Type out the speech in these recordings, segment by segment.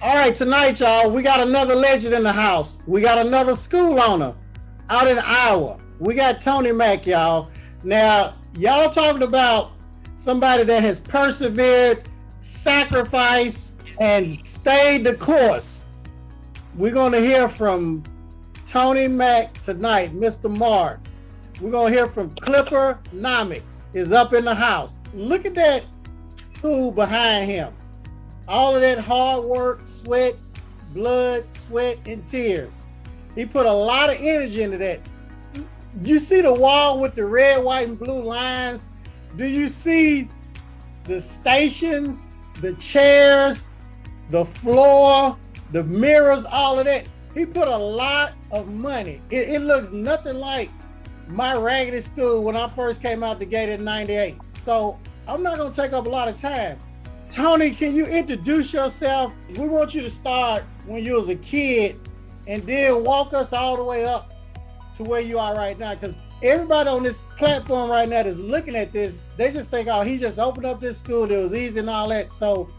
All right, tonight, y'all, we got another legend in the house. We got another school owner out in Iowa. We got Tony Mack, y'all. Now, y'all talking about somebody that has persevered, sacrificed, and stayed the course. We're going to hear from Tony Mack tonight, Mr. Mark. We're going to hear from Clippernomics is up in the house. Look at that school behind him. All of that hard work, sweat, blood, sweat, and tears. He put a lot of energy into that. You see the wall with the red, white, and blue lines? Do you see the stations, the chairs, the floor, the mirrors, all of that? He put a lot of money. It looks nothing like my raggedy school when I first came out the gate in '98. So I'm not gonna take up a lot of time. Tony, can you introduce yourself? We want you to start when you was a kid and then walk us all the way up to where you are right now. Because everybody on this platform right now that's looking at this, they just think, oh, he just opened up this school that was easy and all that. So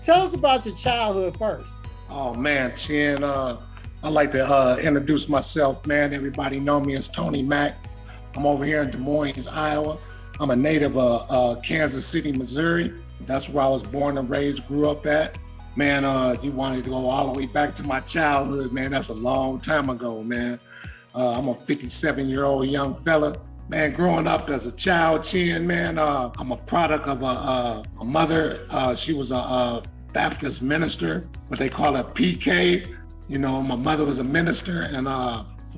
tell us about your childhood first. Oh man, Chin, I'd like to introduce myself, man. Everybody know me as Tony Mack. I'm over here in Des Moines, Iowa. I'm a native of Kansas City, Missouri. That's where I was born and raised, grew up at. Man, you wanted to go all the way back to my childhood, man. That's a long time ago, man. I'm a 57-year-old young fella. Man, growing up as a child, Chin, man, I'm a product of a mother. She was a Baptist minister, what they call a PK. You know, my mother was a minister and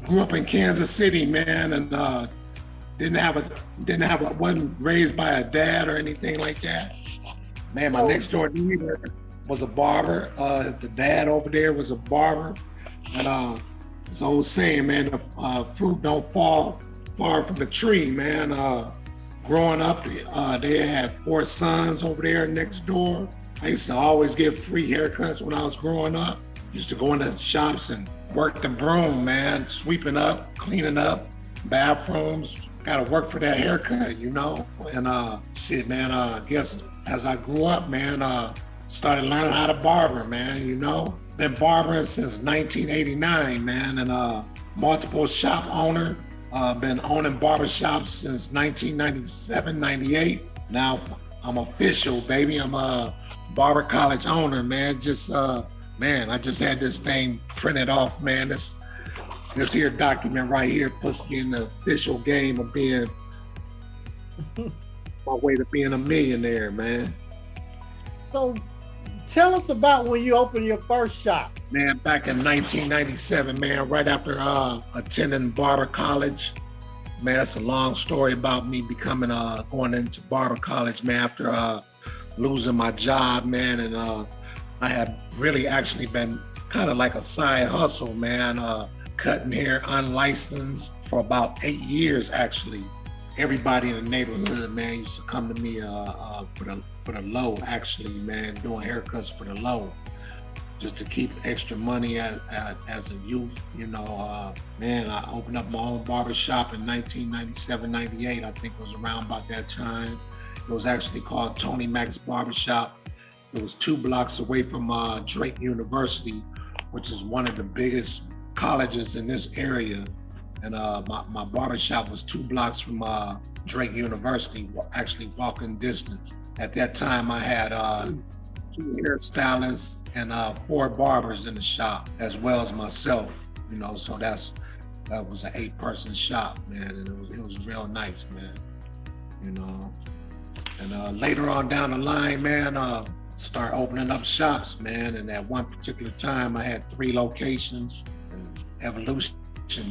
grew up in Kansas City, man, and wasn't raised by a dad or anything like that. Man, my next door neighbor was a barber. The dad over there was a barber. And it's an old saying, man, the fruit don't fall far from the tree, man. Growing up, they had 4 sons over there next door. I used to always get free haircuts when I was growing up. Used to go into shops and work the broom, man, sweeping up, cleaning up bathrooms. Gotta work for that haircut, you know? And shit, man, I guess as I grew up, man, started learning how to barber, man, you know? Been barbering since 1989, man, and multiple shop owner. Been owning barbershops since 1997, 98. Now I'm official, baby. I'm a barber college owner, man. Man, I just had this thing printed off, man. This here document right here puts me in the official game of being my way to being a millionaire, man. So tell us about when you opened your first shop. Man, back in 1997, man, right after attending barber college. Man, that's a long story about me becoming, going into barber college, man, after losing my job, man. And I had really actually been kind of like a side hustle, man. Cutting hair unlicensed for about 8 years, actually. Everybody in the neighborhood, man, used to come to me for the low, actually, man, doing haircuts for the low, just to keep extra money as a youth, you know. Man, I opened up my own barbershop in 1997, 98, I think it was around about that time. It was actually called Tony Mack's Barbershop. It was 2 blocks away from Drake University, which is one of the biggest colleges in this area. And my barbershop was 2 blocks from Drake University, actually walking distance. At that time, I had 2 hairstylists and 4 barbers in the shop, as well as myself, you know, so that was an 8-person shop, man, and it was real nice, man, you know. And later on down the line, man, start opening up shops, man, and at one particular time, I had 3 locations. Evolution,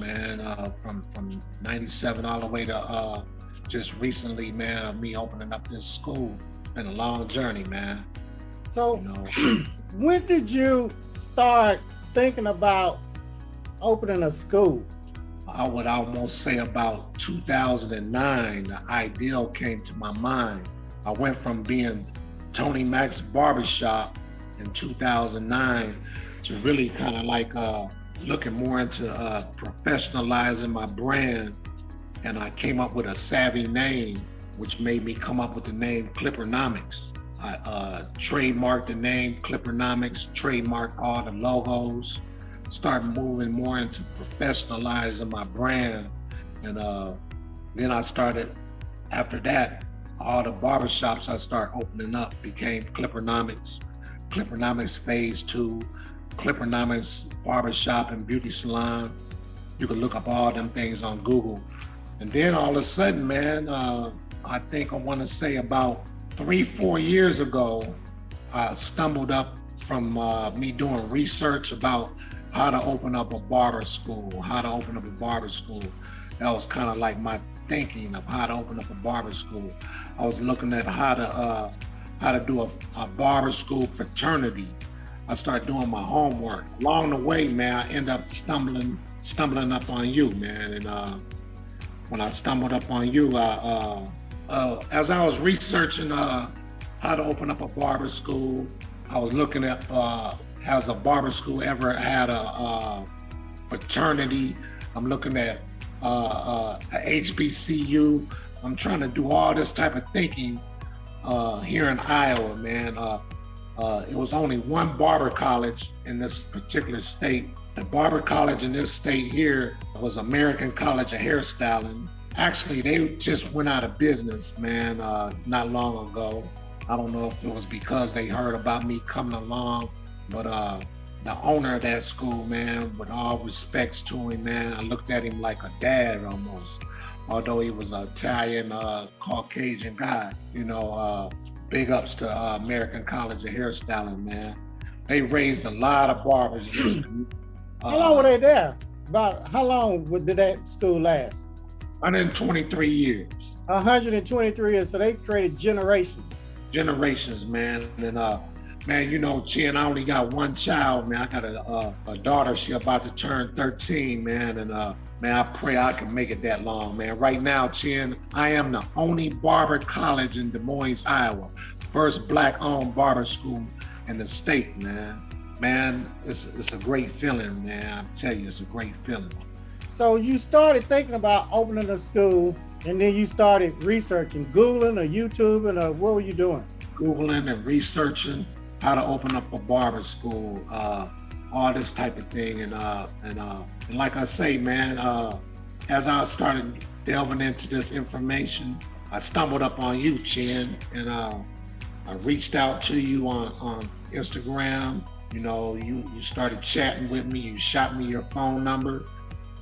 man, from 97 all the way to just recently, man, of me opening up this school. It's been a long journey, man. So when did you start thinking about opening a school? I would almost say about 2009, the ideal came to my mind. I went from being Tony Mack's Barbershop in 2009 to really kind of like looking more into professionalizing my brand. And I came up with a savvy name, which made me come up with the name Clippernomics. I trademarked the name Clippernomics, trademarked all the logos, started moving more into professionalizing my brand. And then I started, after that, all the barbershops I started opening up became Clippernomics, Clippernomics Phase 2, Clippernomics Barbershop and Beauty Salon. You can look up all them things on Google. And then all of a sudden, man, I think I want to say about 3-4 years ago, I stumbled up from me doing research about how to open up a barber school, That was kind of like my thinking of how to open up a barber school. I was looking at how to do a barber school fraternity. I started doing my homework. Along the way, man, I ended up stumbling up on you, man. And when I stumbled up on you, as I was researching how to open up a barber school, I was looking at has a barber school ever had a fraternity? I'm looking at a HBCU. I'm trying to do all this type of thinking here in Iowa, man. It was only one barber college in this particular state. The barber college in this state here was American College of Hairstyling. Actually, they just went out of business, man, not long ago. I don't know if it was because they heard about me coming along, but the owner of that school, man, with all respects to him, man, I looked at him like a dad almost, although he was an Italian, Caucasian guy. You know, big ups to American College of Hairstyling, man. They raised a lot of barbers. How long were they there? About how long did that school last? 123 years. 123 years, so they created generations. Generations, man. And man, you know, Chin, I only got one child, man. I got a daughter. She about to turn 13, man. And man, I pray I can make it that long, man. Right now, Chin, I am the only barber college in Des Moines, Iowa. First Black-owned barber school in the state, man. Man, it's a great feeling, man. I tell you, it's a great feeling. So you started thinking about opening a school, and then you started researching, Googling or YouTubing, or what were you doing? Googling and researching how to open up a barber school, all this type of thing. And like I say, man, as I started delving into this information, I stumbled up on you, Chin, and I reached out to you on Instagram. You know, you started chatting with me. You shot me your phone number.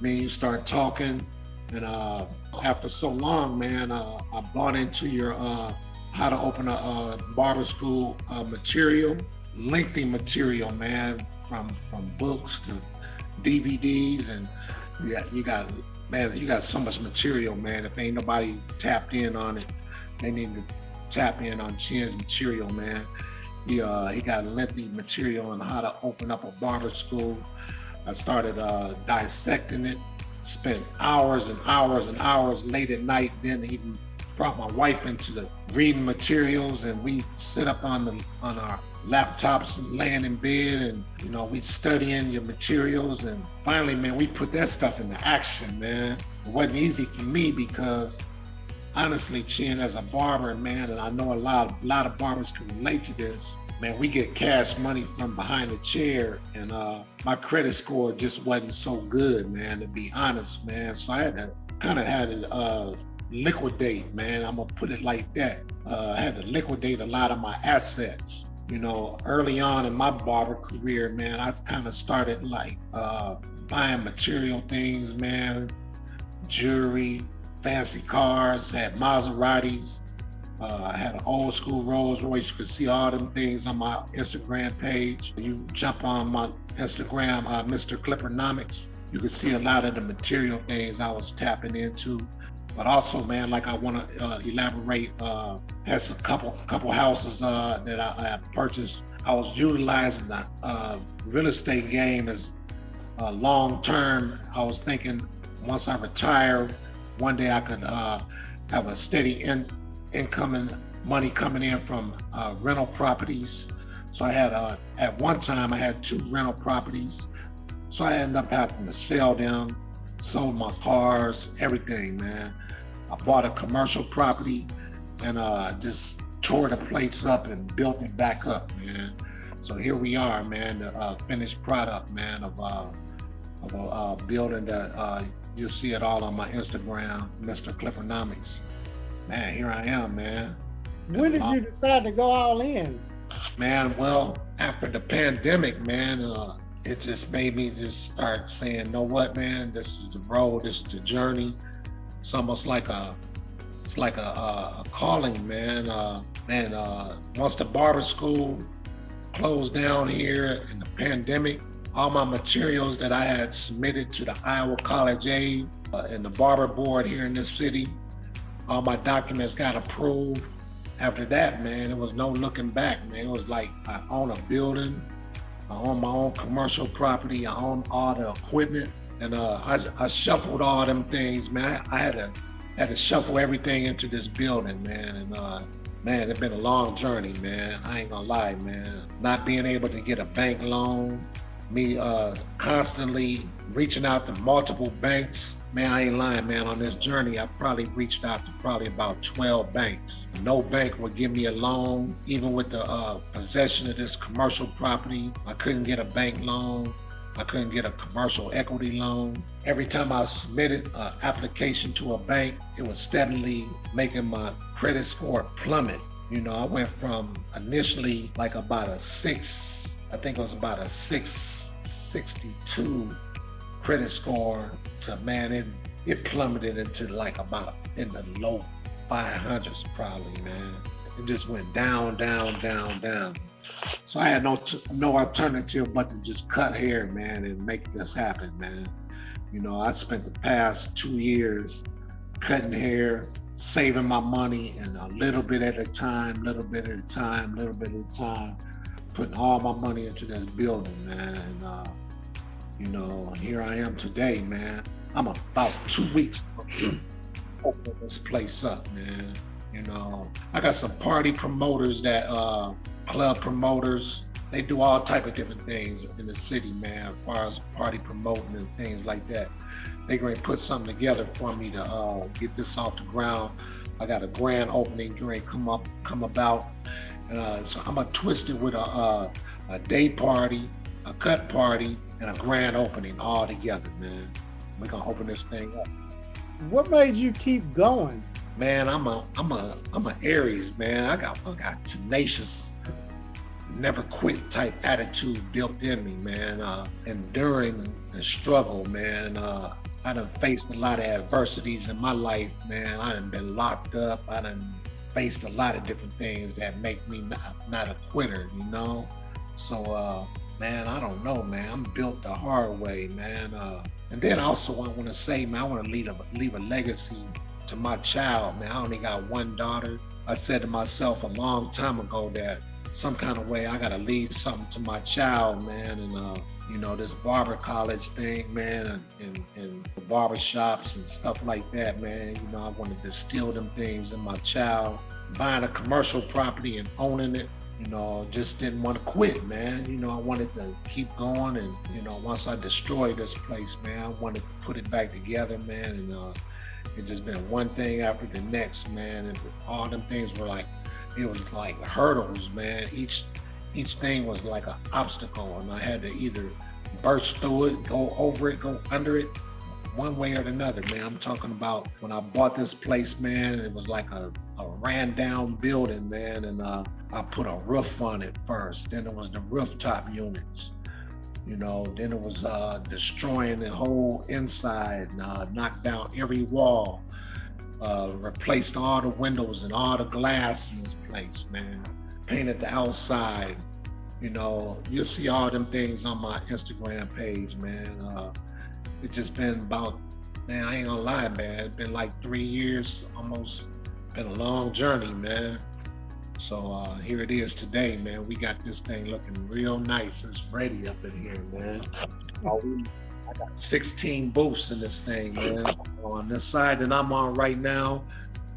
Me and you start talking. And after so long, man, I bought into your how to open a barber school material, lengthy material, man, from books to DVDs. And you got so much material, man. If ain't nobody tapped in on it, they need to tap in on Chin's material, man. He got lengthy material on how to open up a barber school. I started dissecting it, spent hours and hours and hours late at night, then even brought my wife into the reading materials, and we sit up on our laptops and laying in bed, and you know, we studying your materials. And finally, man, we put that stuff into action, man. It wasn't easy for me because honestly, Chin, as a barber, man, and I know a lot of barbers can relate to this, man, we get cash money from behind the chair, and my credit score just wasn't so good, man, to be honest, man. So I had to liquidate, man. I'm gonna put it like that. I had to liquidate a lot of my assets. You know, early on in my barber career, man, I kind of started like buying material things, man, jewelry, fancy cars, had Maseratis. I had an old school Rolls Royce. You could see all them things on my Instagram page. You jump on my Instagram, Mr. Clippernomics, you could see a lot of the material things I was tapping into. But also, man, like I want to elaborate, has a couple houses that I purchased. I was utilizing the real estate game as long term. I was thinking once I retire, one day I could have a steady money coming in from rental properties. So I had, at one time, I had 2 rental properties. So I ended up having to sell them, sold my cars, everything, man. I bought a commercial property and just tore the place up and built it back up, man. So here we are, man, the finished product, man, of a building that you'll see it all on my Instagram, Mr. Clippernomics. Man, here I am, man. When did you decide to go all in? Man, well, after the pandemic, man, it just made me just start saying, you know what, man, this is the road, this is the journey. It's almost like a calling, man. Once the barber school closed down here in the pandemic, all my materials that I had submitted to the Iowa College Aid and the barber board here in this city, all my documents got approved. After that, man, it was no looking back, man. It was like I own a building, I own my own commercial property, I own all the equipment, and I shuffled all them things, man. I had to shuffle everything into this building, man, and man, it's been a long journey, man. I ain't gonna lie, man. Not being able to get a bank loan, me constantly reaching out to multiple banks. Man, I ain't lying, man. On this journey, I probably reached out to probably about 12 banks. No bank would give me a loan. Even with the possession of this commercial property, I couldn't get a bank loan. I couldn't get a commercial equity loan. Every time I submitted an application to a bank, it was steadily making my credit score plummet. You know, I went from initially like about a 662 credit score to, man, it plummeted into like about in the low 500s probably, man. It just went down, down, down, down. So I had no alternative but to just cut hair, man, and make this happen, man. You know, I spent the past 2 years cutting hair, saving my money, and a little bit at a time, putting all my money into this building, man. And, you know, here I am today, man. I'm about 2 weeks from opening this place up, man. You know, I got some party promoters that, club promoters, they do all type of different things in the city, man, as far as party promoting and things like that. They're going to put something together for me to get this off the ground. I got a grand opening going to come about. So I'm going to twist it with a day party, a cut party, and a grand opening all together, man. We're going to open this thing up. What made you keep going? Man, I'm a Aries, man. I got tenacious, never quit type attitude built in me, man. Enduring the struggle, man. I done faced a lot of adversities in my life, man. I done been locked up. I done faced a lot of different things that make me not a quitter, you know? So, man, I don't know, man. I'm built the hard way, man. And then also I want to say, man, I want to leave a legacy to my child, man. I only got one daughter. I said to myself a long time ago that some kind of way I gotta leave something to my child, man. And you know, this barber college thing, man, and the barbershops and stuff like that, man. You know, I want to distill them things in my child. Buying a commercial property and owning it, you know, just didn't want to quit, man. You know, I wanted to keep going, and you know, once I destroyed this place, man, I wanted to put it back together, man. And it just been one thing after the next, man. And all them things were like, it was like hurdles, man. Each thing was like an obstacle, and I had to either burst through it, go over it, go under it, one way or another, man. I'm talking about when I bought this place, man, it was like a ran down building, man. And I put a roof on it first. Then it was the rooftop units. You know, then it was destroying the whole inside, knocked down every wall, replaced all the windows and all the glass in this place, man. Painted the outside. You know, you'll see all them things on my Instagram page, man. It's just been about, man, I ain't gonna lie, man. It's been like 3 years, almost. Been a long journey, man. So here it is today, man. We got this thing looking real nice. It's ready up in here, man. I got 16 booths in this thing, man. On this side that I'm on right now,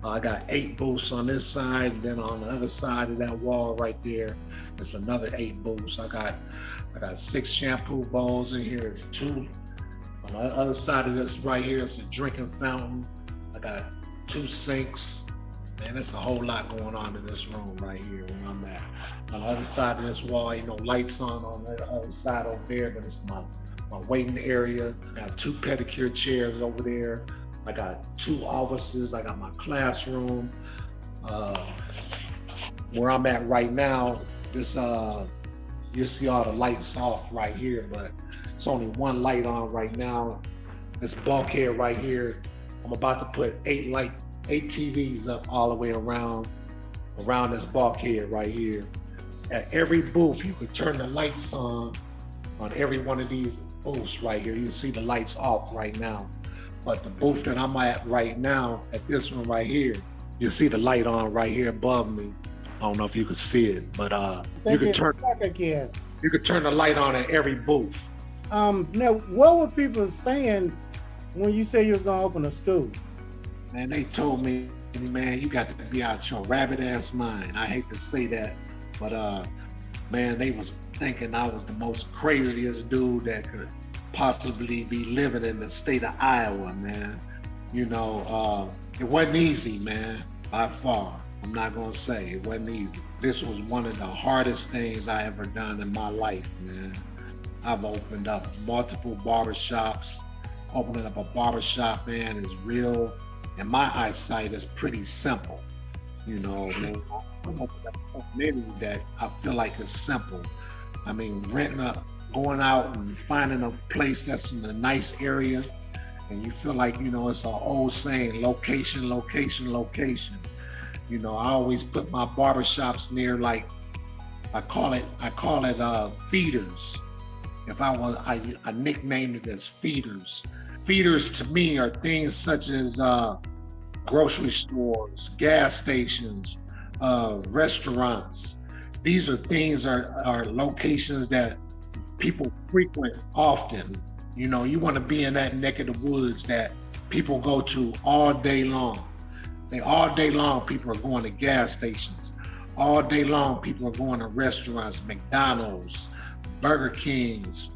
I got 8 booths on this side, and then on the other side of that wall right there, it's another 8 booths. I got 6 shampoo bowls in here. It's 2. On the other side of this right here, it's a drinking fountain. I got 2 sinks. Man, there's a whole lot going on in this room right here where I'm at. On the other side of this wall, lights on the other side over there, but it's my waiting area. I got 2 pedicure chairs over there. I got 2 offices. I got my classroom. Where I'm at right now, this you see all the lights off right here, but it's only 1 light on right now. This bulkhead right here, I'm about to put 8 TVs up all the way around this bulkhead right here. At every booth, you could turn the lights on every one of these booths right here. You see the lights off right now. But the booth that I'm at right now, at this one right here, you see the light on right here above me. I don't know if you could see it, but you could turn the light on at every booth. Now, what were people saying when you said you was gonna open a school? Man, they told me, man, you got to be out your rabbit ass mind. I hate to say that, but man, they was thinking I was the most craziest dude that could possibly be living in the state of Iowa, man. It wasn't easy, man, by far. I'm not gonna say it wasn't easy. This was one of the hardest things I ever done in my life, man. I've opened up multiple barbershops. Opening up a barbershop, man, is real. In my eyesight, it's pretty simple. Man, I'm opening up so many that I feel like it's simple. I mean, going out and finding a place that's in a nice area, and you feel like, it's an old saying, location, location, location. I always put my barbershops near, like, I call it feeders. I nicknamed it as feeders. Feeders to me are things such as grocery stores, gas stations, restaurants. These are things are locations that people frequent often. You want to be in that neck of the woods that people go to all day long. All day long, people are going to gas stations. All day long, people are going to restaurants, McDonald's, Burger Kings,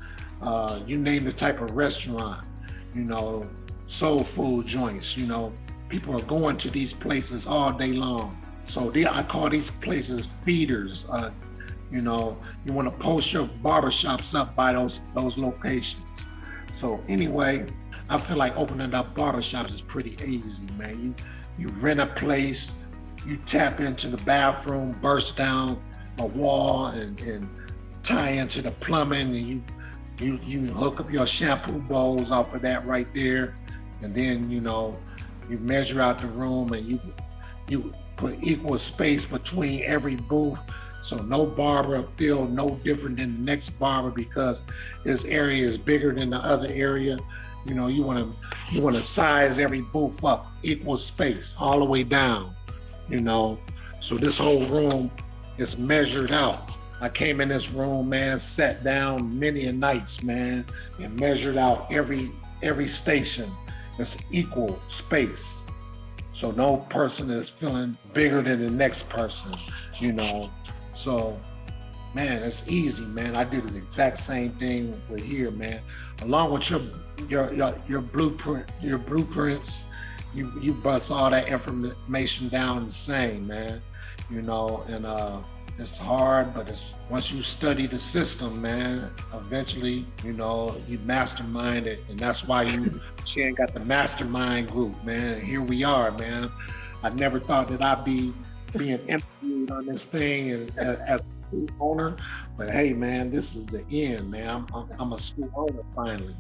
you name the type of restaurant, soul food joints, people are going to these places all day long. So I call these places feeders. You want to post your barbershops up by those locations. So anyway, I feel like opening up barbershops is pretty easy, man. You rent a place, you tap into the bathroom, burst down a wall and tie into the plumbing, and you hook up your shampoo bowls off of that right there, and then you measure out the room, and you put equal space between every booth, so no barber feel no different than the next barber because this area is bigger than the other area. You want to size every booth up, equal space all the way down. So this whole room is measured out. I came in this room, man, sat down many a nights, man, and measured out every station. It's equal space. So no person is feeling bigger than the next person, So, man, it's easy, man. I did the exact same thing with here, man. Along with your blueprints, you bust all that information down the same, man. And it's hard, but once you study the system, man, eventually, you mastermind it. And that's why she ain't got the mastermind group, man. Here we are, man. I never thought that I'd be being interviewed on this thing and as a school owner, but hey, man, this is the end, man. I'm a school owner finally.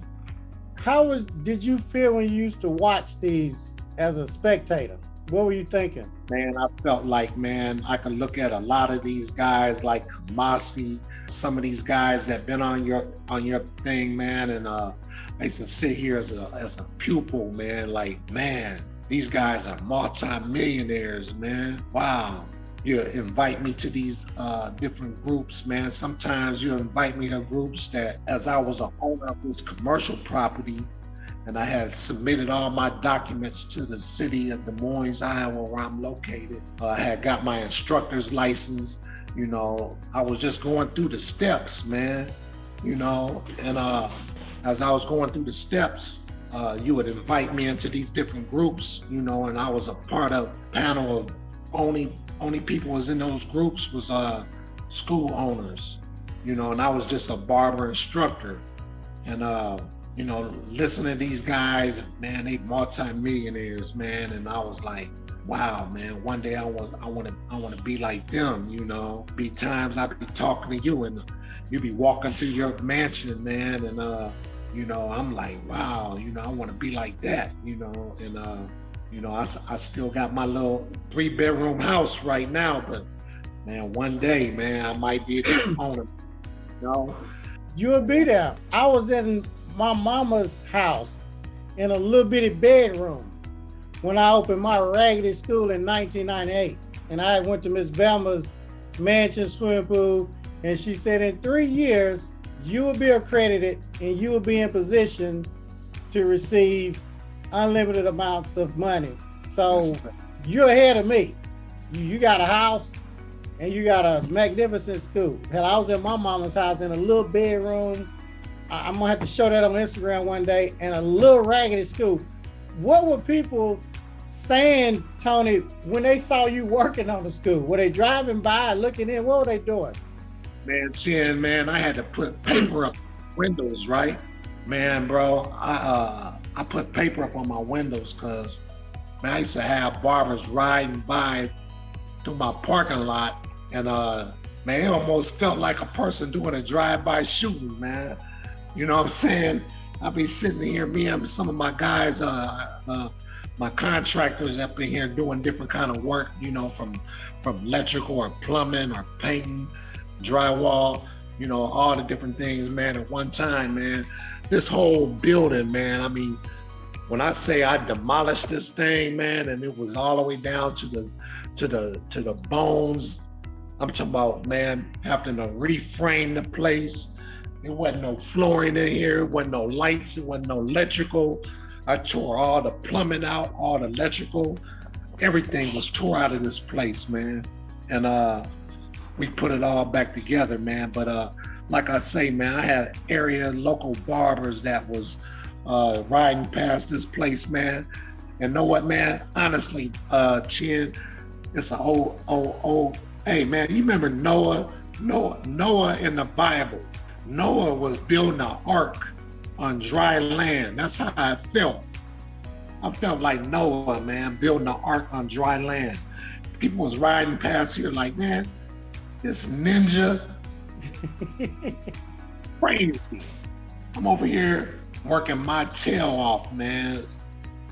Did you feel when you used to watch these as a spectator? What were you thinking? Man, I felt like, man, I could look at a lot of these guys like Kamasi, some of these guys that been on your thing, man, and I used to sit here as a pupil, man, like, man, these guys are multi-millionaires, man. Wow. You invite me to these different groups, man. Sometimes you invite me to groups that, as I was an owner of this commercial property, and I had submitted all my documents to the city of Des Moines, Iowa, where I'm located. I had got my instructor's license. I was just going through the steps, man. And as I was going through the steps, you would invite me into these different groups, and I was a part of a panel of only people was in those groups was school owners, and I was just a barber instructor. And listening to these guys, man, they multi-millionaires, man, and I was like, wow, man, one day I want to be like them, Be times I be talking to you and you be walking through your mansion, man, and I'm like, wow, I want to be like that, and I still got my little 3-bedroom house right now, but man, one day, man, I might be the owner, You'll be there. I was in my mama's house in a little bitty bedroom when I opened my raggedy school in 1998. And I went to Miss Velma's mansion swimming pool, and she said, in 3 years, you will be accredited and you will be in position to receive unlimited amounts of money. So you're ahead of me. You got a house and you got a magnificent school. Hell, I was in my mama's house in a little bedroom. I'm gonna have to show that on Instagram one day, and a little raggedy school. What were people saying, Tony, when they saw you working on the school? Were they driving by, looking in? What were they doing? Man, Chin, man, I had to put paper up windows, right? Man, bro, I put paper up on my windows because, man, I used to have barbers riding by through my parking lot, and man, it almost felt like a person doing a drive-by shooting, man. You know what I'm saying? I'll be sitting here, me and some of my guys, my contractors up in here doing different kind of work, from electrical or plumbing or painting, drywall, all the different things, man. At one time, man, this whole building, man, I mean, when I say I demolished this thing, man, and it was all the way down to the bones, I'm talking about, man, having to reframe the place. There wasn't no flooring in here, it wasn't no lights, it wasn't no electrical. I tore all the plumbing out, all the electrical, everything was tore out of this place, man. And we put it all back together, man. But like I say, man, I had area local barbers that was riding past this place, man. And know what, man? Honestly, Chin, it's an old. Hey, man, you remember Noah in the Bible? Noah was building an ark on dry land. That's how I felt. I felt like Noah, man, building an ark on dry land. People was riding past here like, man, this ninja, crazy. I'm over here working my tail off, man.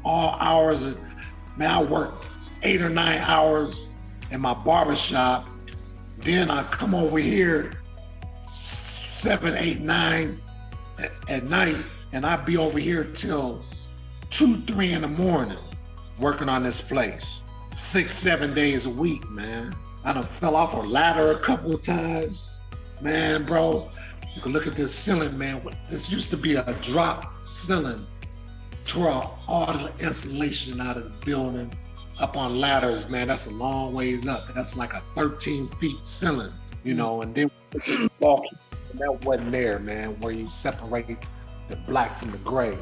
All hours, man, I work 8 or 9 hours in my barbershop. Then I come over here 7, 8, 9 at night, and I be over here till 2, 3 in the morning working on this place. 6, 7 days a week, man. I done fell off a ladder a couple of times. Man, bro, you can look at this ceiling, man. This used to be a drop ceiling. Tore out all the insulation out of the building up on ladders, man. That's a long ways up. That's like a 13 feet ceiling, and then that wasn't there, man, where you separate the black from the gray.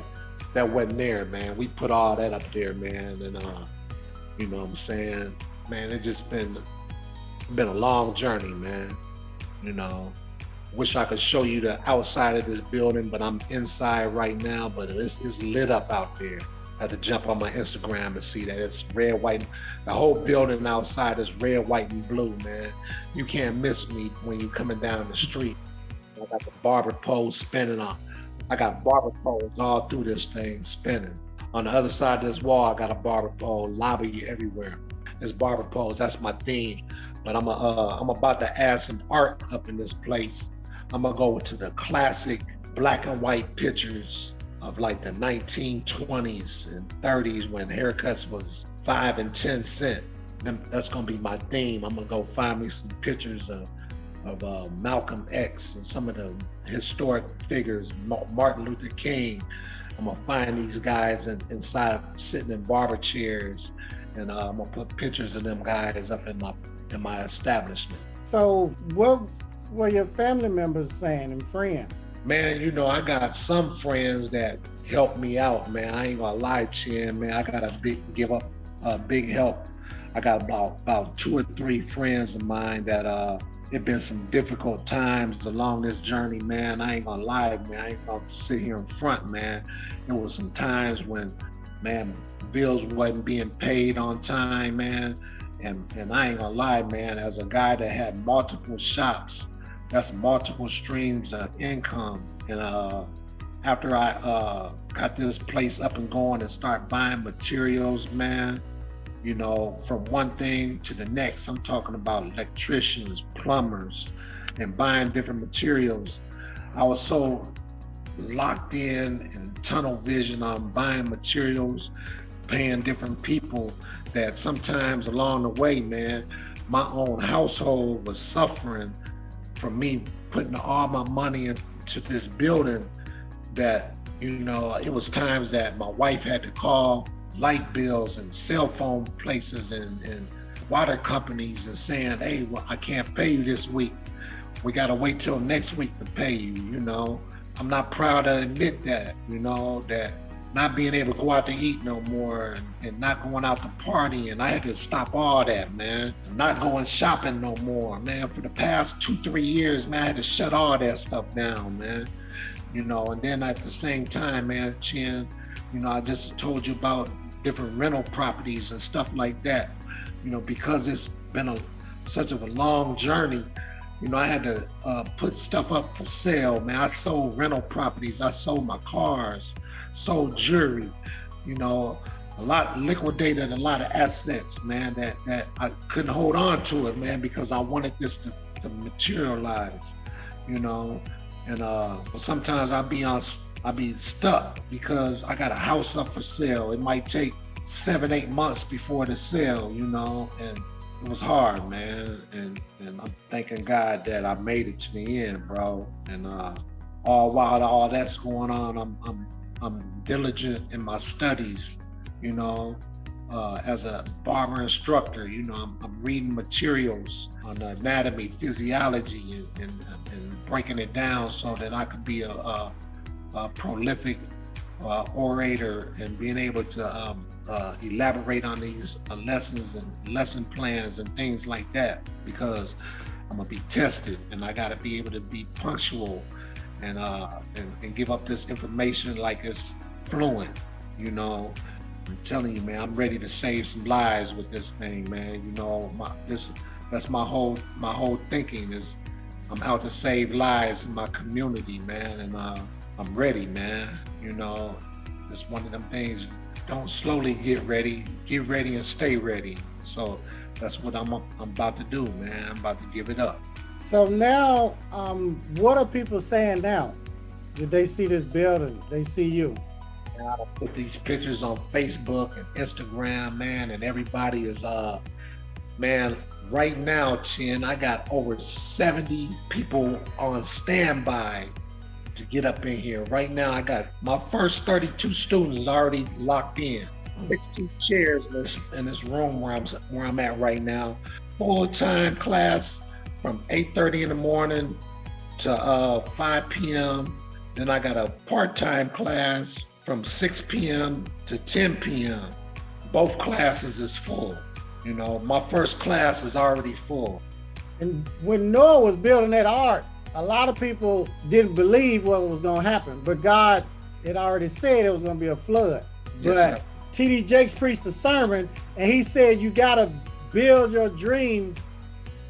That wasn't there, man. We put all that up there, man. And you know what I'm saying? Man, it just been a long journey, man. Wish I could show you the outside of this building, but I'm inside right now, but it's lit up out there. I had to jump on my Instagram and see that it's red, white. The whole building outside is red, white, and blue, man. You can't miss me when you're coming down the street. I got the barber poles spinning on. I got barber poles all through this thing spinning. On the other side of this wall, I got a barber pole, lobby everywhere. There's barber poles, that's my theme. But I'm about to add some art up in this place. I'm gonna go to the classic black and white pictures of like the 1920s and 30s when haircuts was 5 and 10 cents. That's gonna be my theme. I'm gonna go find me some pictures of Malcolm X and some of the historic figures, Martin Luther King. I'm gonna find these guys inside sitting in barber chairs, and I'm gonna put pictures of them guys up in my establishment. So what were your family members saying and friends? Man, I got some friends that helped me out, man. I ain't gonna lie, Chin, man. I gotta give up big help I got about 2 or 3 friends of mine that it been some difficult times along this journey, man. I ain't gonna lie, man. I ain't gonna sit here in front, man. There was some times when, man, bills wasn't being paid on time, man. And I ain't gonna lie, man, as a guy that had multiple shops, that's multiple streams of income. And after I got this place up and going and start buying materials, man, you know, from one thing to the next, I'm talking about electricians, plumbers, and buying different materials. I was so locked in and tunnel vision on buying materials, paying different people, that sometimes along the way, man, my own household was suffering from me putting all my money into this building that, you know, it was times that my wife had to call light bills and cell phone places and water companies and saying, hey, well, I can't pay you this week. We gotta wait till next week to pay you, you know. I'm not proud to admit that, you know, that not being able to go out to eat no more and not going out to party. And I had to stop all that, man. Not going shopping no more, man. For the past 2-3 years, man, I had to shut all that stuff down, man. You know, and then at the same time, man, Chin, you know, I just told you about different rental properties and stuff like that. You know, because it's been such of a long journey, you know, I had to put stuff up for sale, man. I sold rental properties, I sold my cars, sold jewelry, you know, liquidated a lot of assets, man, that I couldn't hold on to it, man, because I wanted this to materialize, you know. And sometimes I be stuck because I got a house up for sale. It might take 7-8 months before the sale, you know, and it was hard, man. And I'm thanking God that I made it to the end, bro. And all while all that's going on, I'm diligent in my studies, you know, as a barber instructor. You know, I'm reading materials on anatomy, physiology, and breaking it down so that I could be a prolific orator and being able to elaborate on these lessons and lesson plans and things like that, because I'm gonna be tested and I gotta be able to be punctual and give up this information like it's fluent, you know. I'm telling you, man, I'm ready to save some lives with this thing, man. You know, that's my whole thinking is I'm out to save lives in my community, man, and I'm ready, man. You know, it's one of them things. Don't slowly get ready and stay ready. So that's what I'm about to do, man. I'm about to give it up. So now, what are people saying now? Did they see this building? They see you? I put these pictures on Facebook and Instagram, man, and everybody is, man, right now, Chin, I got over 70 people on standby to get up in here. Right now, I got my first 32 students already locked in. 16 chairs in this room where I'm at right now. Full-time class from 8:30 in the morning to 5 p.m. Then I got a part-time class from 6 p.m. to 10 p.m. Both classes is full. You know, my first class is already full. And when Noah was building that ark, a lot of people didn't believe what was going to happen, but God had already said it was going to be a flood. Yes, but T.D. Jakes preached a sermon, and he said you got to build your dreams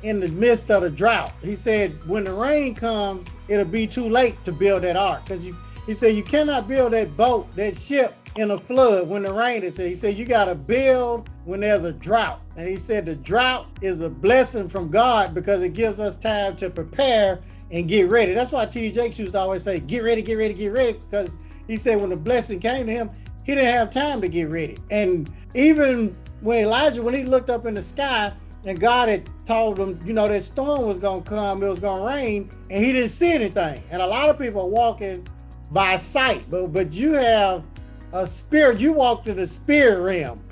in the midst of the drought. He said when the rain comes, it'll be too late to build that ark, because he said you cannot build that boat, that ship, in a flood when the rain is here. He said you got to build when there's a drought. And he said the drought is a blessing from God because it gives us time to prepare and get ready. That's why T.D. Jakes used to always say, get ready, get ready, get ready, because he said when the blessing came to him, he didn't have time to get ready. And even when Elijah, when he looked up in the sky and God had told him, you know, that storm was going to come, it was going to rain, and he didn't see anything. And a lot of people are walking by sight, but you have a spirit, you walked in the spirit realm,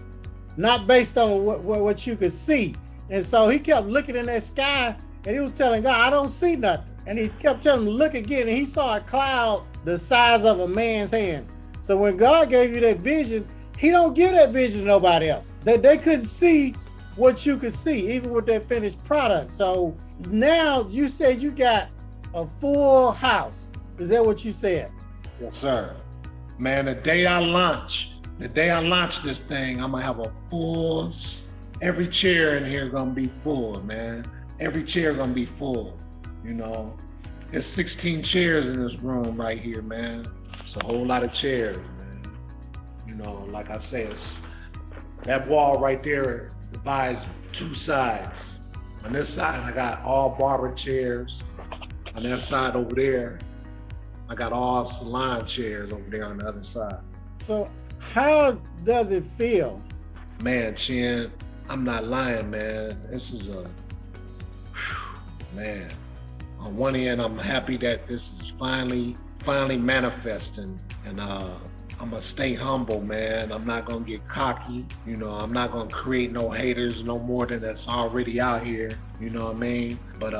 not based on what you could see. And so he kept looking in that sky and he was telling God, I don't see nothing. And he kept telling him to look again, and he saw a cloud the size of a man's hand. So when God gave you that vision, he don't give that vision to nobody else. They couldn't see what you could see, even with that finished product. So now you said you got a full house. Is that what you said? Yes, sir. Man, the day I launch this thing, I'm gonna have a full, every chair in here gonna be full, man. Every chair gonna be full, you know. There's 16 chairs in this room right here, man. It's a whole lot of chairs, man. You know, like I said, that wall right there divides two sides. On this side, I got all barber chairs. On that side over there, I got all salon chairs over there on the other side. So how does it feel? Man, Chin, I'm not lying, man. This is man. On one end, I'm happy that this is finally manifesting, and I'm gonna stay humble, man. I'm not gonna get cocky. You know, I'm not gonna create no haters no more than that's already out here. You know what I mean? But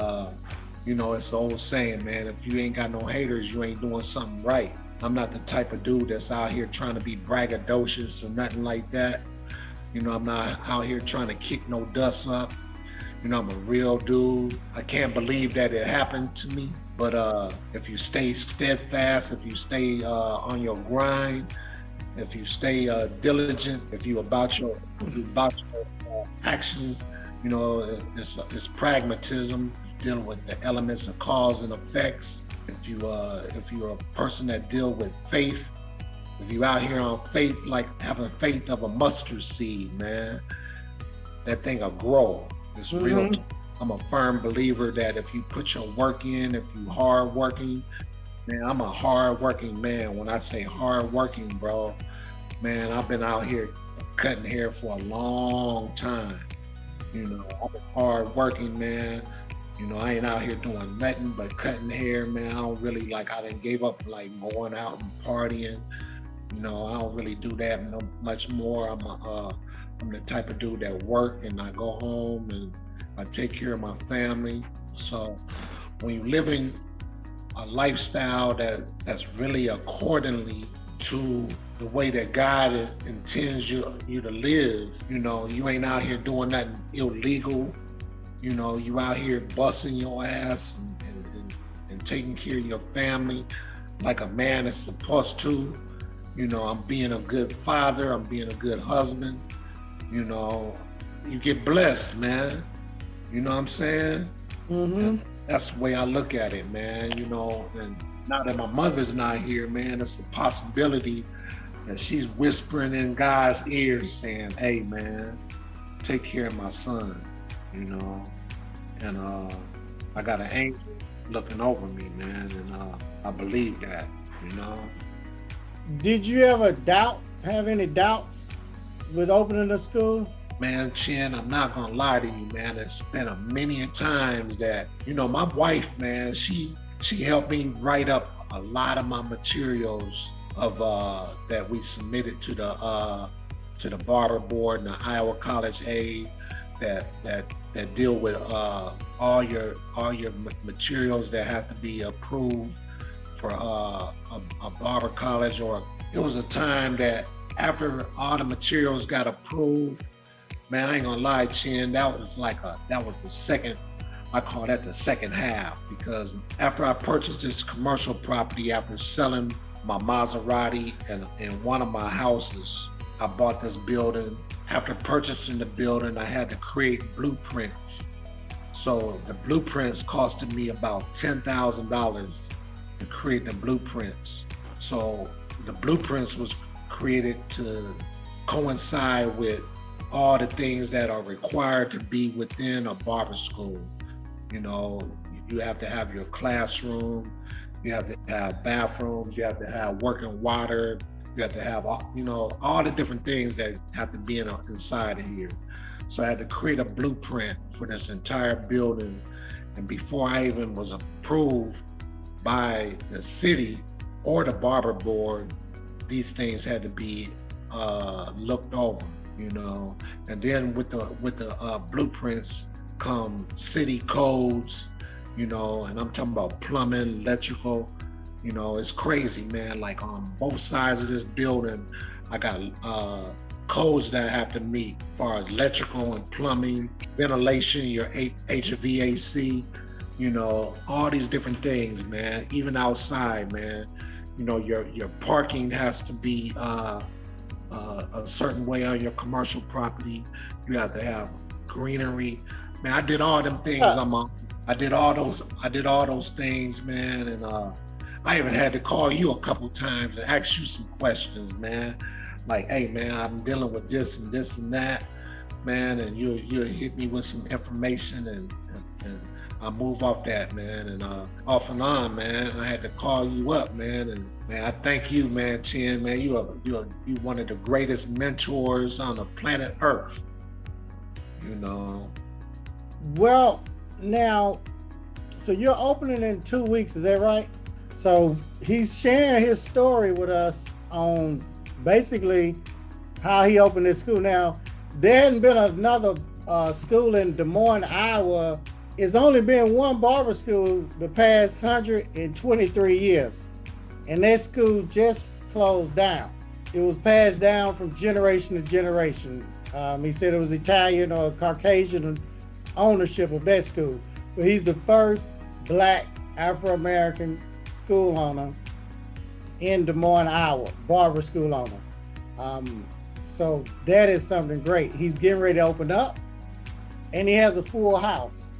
you know, it's the old saying, man, if you ain't got no haters, you ain't doing something right. I'm not the type of dude that's out here trying to be braggadocious or nothing like that. You know, I'm not out here trying to kick no dust up. You know, I'm a real dude. I can't believe that it happened to me. But if you stay steadfast, if you stay on your grind, if you stay diligent, if you about your actions, you know, it's pragmatism, dealing with the elements of cause and effects. If you're a person that deal with faith, if you out here on faith, like having faith of a mustard seed, man, that thing will grow. It's real. I'm a firm believer that if you put your work in, if you hard working, man, I'm a hard working man. When I say hard working, bro, man, I've been out here cutting hair for a long time. You know, I'm a hard working man. You know, I ain't out here doing nothing but cutting hair, man. I don't really I done gave up going out and partying. You know, I don't really do that much more. I'm the type of dude that work and I go home and I take care of my family. So when you're living a lifestyle that's really accordingly to the way that God intends you to live, you know, you ain't out here doing nothing illegal. You know, you out here busting your ass and taking care of your family like a man is supposed to. You know, I'm being a good father, I'm being a good husband. You know, you get blessed, man. You know what I'm saying? Mm-hmm. That's the way I look at it, man. You know, and now that my mother's not here, man, it's a possibility that she's whispering in God's ears saying, hey, man, take care of my son, you know? And I got an angel looking over me, man, and I believe that, you know? Did you ever have any doubts with opening a school? Man, Chin, I'm not gonna lie to you, man. It's been a many times that, you know, my wife, man, she helped me write up a lot of my materials of that we submitted to the Barber Board and the Iowa College Aid that deal with all your materials that have to be approved for a barber college. Or it was a time that after all the materials got approved, man, I ain't gonna lie, Chin, that was the second, I call that the second half, because after I purchased this commercial property, after selling my Maserati and one of my houses, I bought this building. After purchasing the building, I had to create blueprints. So the blueprints costed me about $10,000 to create the blueprints. So the blueprints was created to coincide with all the things that are required to be within a barber school. You know, you have to have your classroom, you have to have bathrooms, you have to have working water, you have to have, you know, all the different things that have to be inside of here. So I had to create a blueprint for this entire building. And before I even was approved by the city or the Barber Board, these things had to be looked over, you know. And then with the blueprints come city codes, you know, and I'm talking about plumbing, electrical. You know, it's crazy, man. Like on both sides of this building, I got codes that I have to meet as far as electrical and plumbing, ventilation, your HVAC, you know, all these different things, man. Even outside, man, you know, your parking has to be a certain way on your commercial property. You have to have greenery. Man, I did all them things. I did all those things, man. And I even had to call you a couple times and ask you some questions, man. Like, hey, man, I'm dealing with this and this and that, man. And you hit me with some information, and I move off that, man. And off and on, man. I had to call you up, man. And man, I thank you, man, Chin, man. You one of the greatest mentors on the planet Earth. You know. Well, now, so you're opening in 2 weeks, is that right? So he's sharing his story with us on basically how he opened his school. Now, there hadn't been another school in Des Moines, Iowa. It's only been one barber school the past 123 years. And that school just closed down. It was passed down from generation to generation. He said it was Italian or Caucasian ownership of that school. But he's the first Black Afro-American school owner in Des Moines, Iowa, barber school owner. So that is something great. He's getting ready to open up, and he has a full house,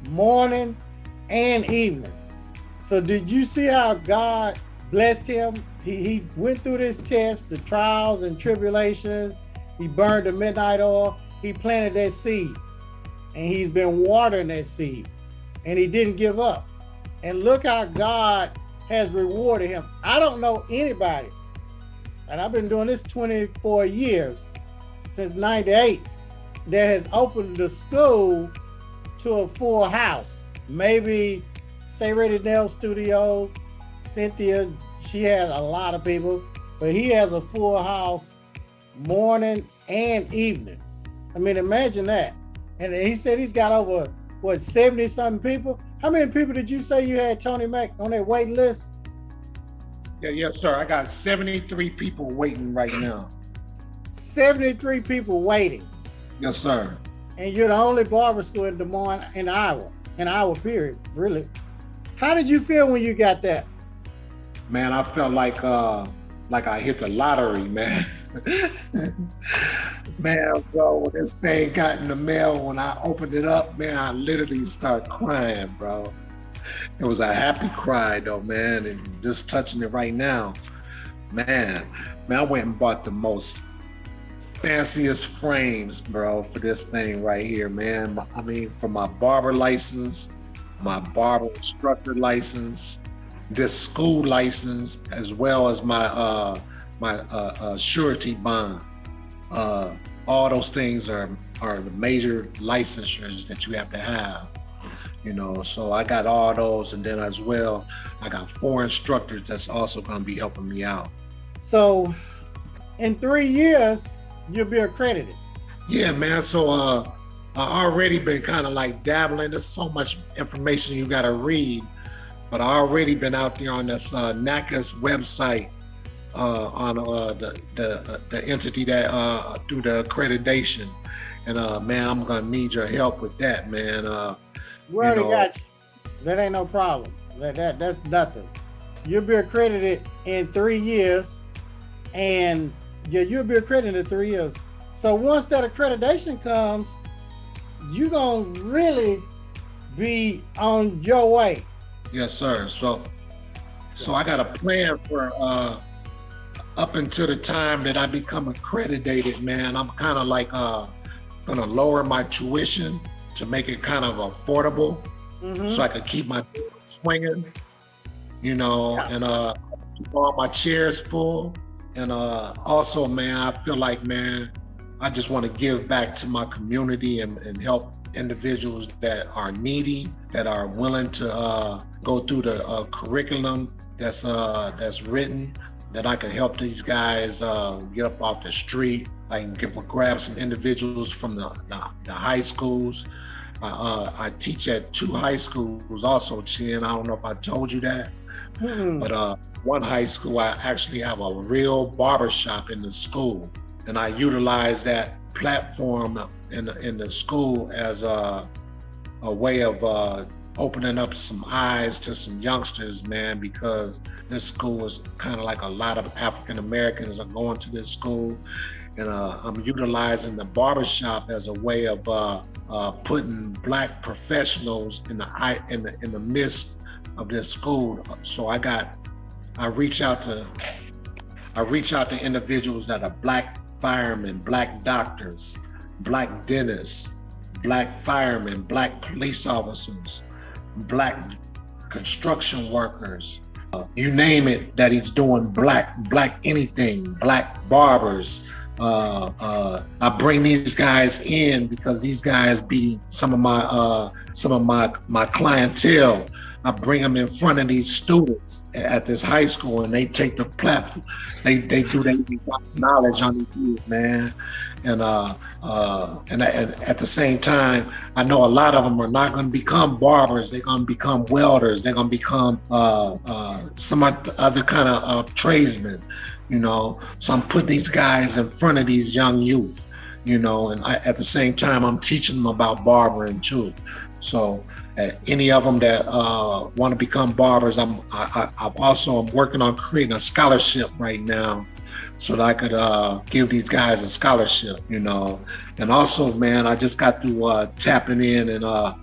morning and evening. So did you see how God blessed him? He went through this test, the trials and tribulations. He burned the midnight oil. He planted that seed, and he's been watering that seed, and he didn't give up. And look how God has rewarded him. I don't know anybody, and I've been doing this 24 years, since 98, that has opened the school to a full house. Maybe Stay Ready Nail Studio, Cynthia, she had a lot of people, but he has a full house morning and evening. I mean, imagine that. And he said he's got over, 70 something people? How many people did you say you had, Tony Mac, on that wait list? Yeah, yes, sir. I got 73 people waiting right now. 73 people waiting. Yes, sir. And you're the only barber school in Des Moines, in Iowa period, really. How did you feel when you got that? Man, I felt like I hit the lottery, man. Man, bro, when this thing got in the mail, when I opened it up, man, I literally started crying, bro. It was a happy cry, though, man, and just touching it right now. Man, I went and bought the most fanciest frames, bro, for this thing right here, man. I mean, for my barber license, my barber instructor license, this school license, as well as my surety bond. All those things are the major licensures that you have to have, you know. So I got all those, and then as well, I got 4 instructors that's also gonna be helping me out. So in 3 years, you'll be accredited. Yeah, man. So I already been kind of like dabbling. There's so much information you gotta read, but I already been out there on this NACA's website, on the entity that do the accreditation, and man, I'm gonna need your help with that, man. We already got you. That ain't no problem. That's nothing. You'll be accredited in 3 years, and you'll be accredited in 3 years. So once that accreditation comes, you're gonna really be on your way. Yes, sir. So I got a plan for up until the time that I become accredited, man. I'm kind of like gonna lower my tuition to make it kind of affordable, so I could keep my swinging, you know, and keep all my chairs full. And also, man, I feel like, man, I just want to give back to my community and help individuals that are needy, that are willing to go through the curriculum that's written, that I can help these guys get up off the street. I can grab some individuals from the high schools. I teach at 2 high schools also, Chin. I don't know if I told you that, but one high school, I actually have a real barbershop in the school and I utilize that platform in the school as a way of opening up some eyes to some youngsters, man, because this school is kind of like a lot of African Americans are going to this school, and I'm utilizing the barbershop as a way of putting Black professionals in the midst of this school. So I reach out to individuals that are Black firemen, Black doctors, Black dentists, Black firemen, Black police officers, Black construction workers, you name it, that he's doing Black anything, Black barbers. I bring these guys in because these guys be some of my clientele. I bring them in front of these students at this high school, and they take the platform. They do their knowledge on these kids, man. And at the same time, I know a lot of them are not going to become barbers. They're going to become welders. They're going to become some other kind of tradesmen, you know. So I'm putting these guys in front of these young youth, you know, and at the same time, I'm teaching them about barbering too. So any of them that want to become barbers, I'm working on creating a scholarship right now, so that I could give these guys a scholarship, you know. And also, man, I just got through tapping in, and I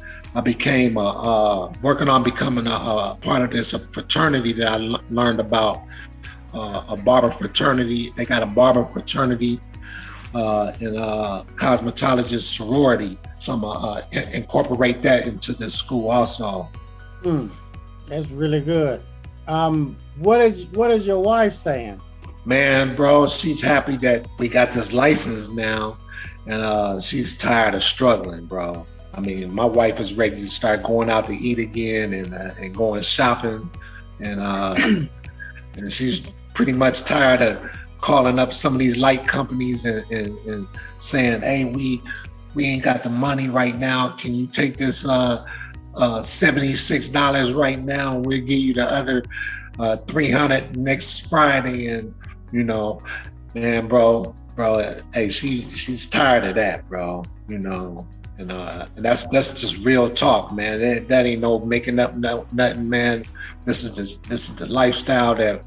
became working on becoming a part of this fraternity that I learned about, a barber fraternity. They got a barber fraternity and cosmetologist sorority. So I'm gonna incorporate that into this school also. That's really good. What is your wife saying? Man, bro, she's happy that we got this license now, and she's tired of struggling, bro. I mean, my wife is ready to start going out to eat again and going shopping, and and she's pretty much tired of calling up some of these light companies and saying, hey, we ain't got the money right now. Can you take this $76 right now? We'll give you the other $300 next Friday. And you know, man, bro, hey, she's tired of that, bro. You know, and that's just real talk, man. That ain't no making up nothing, man. This is the lifestyle that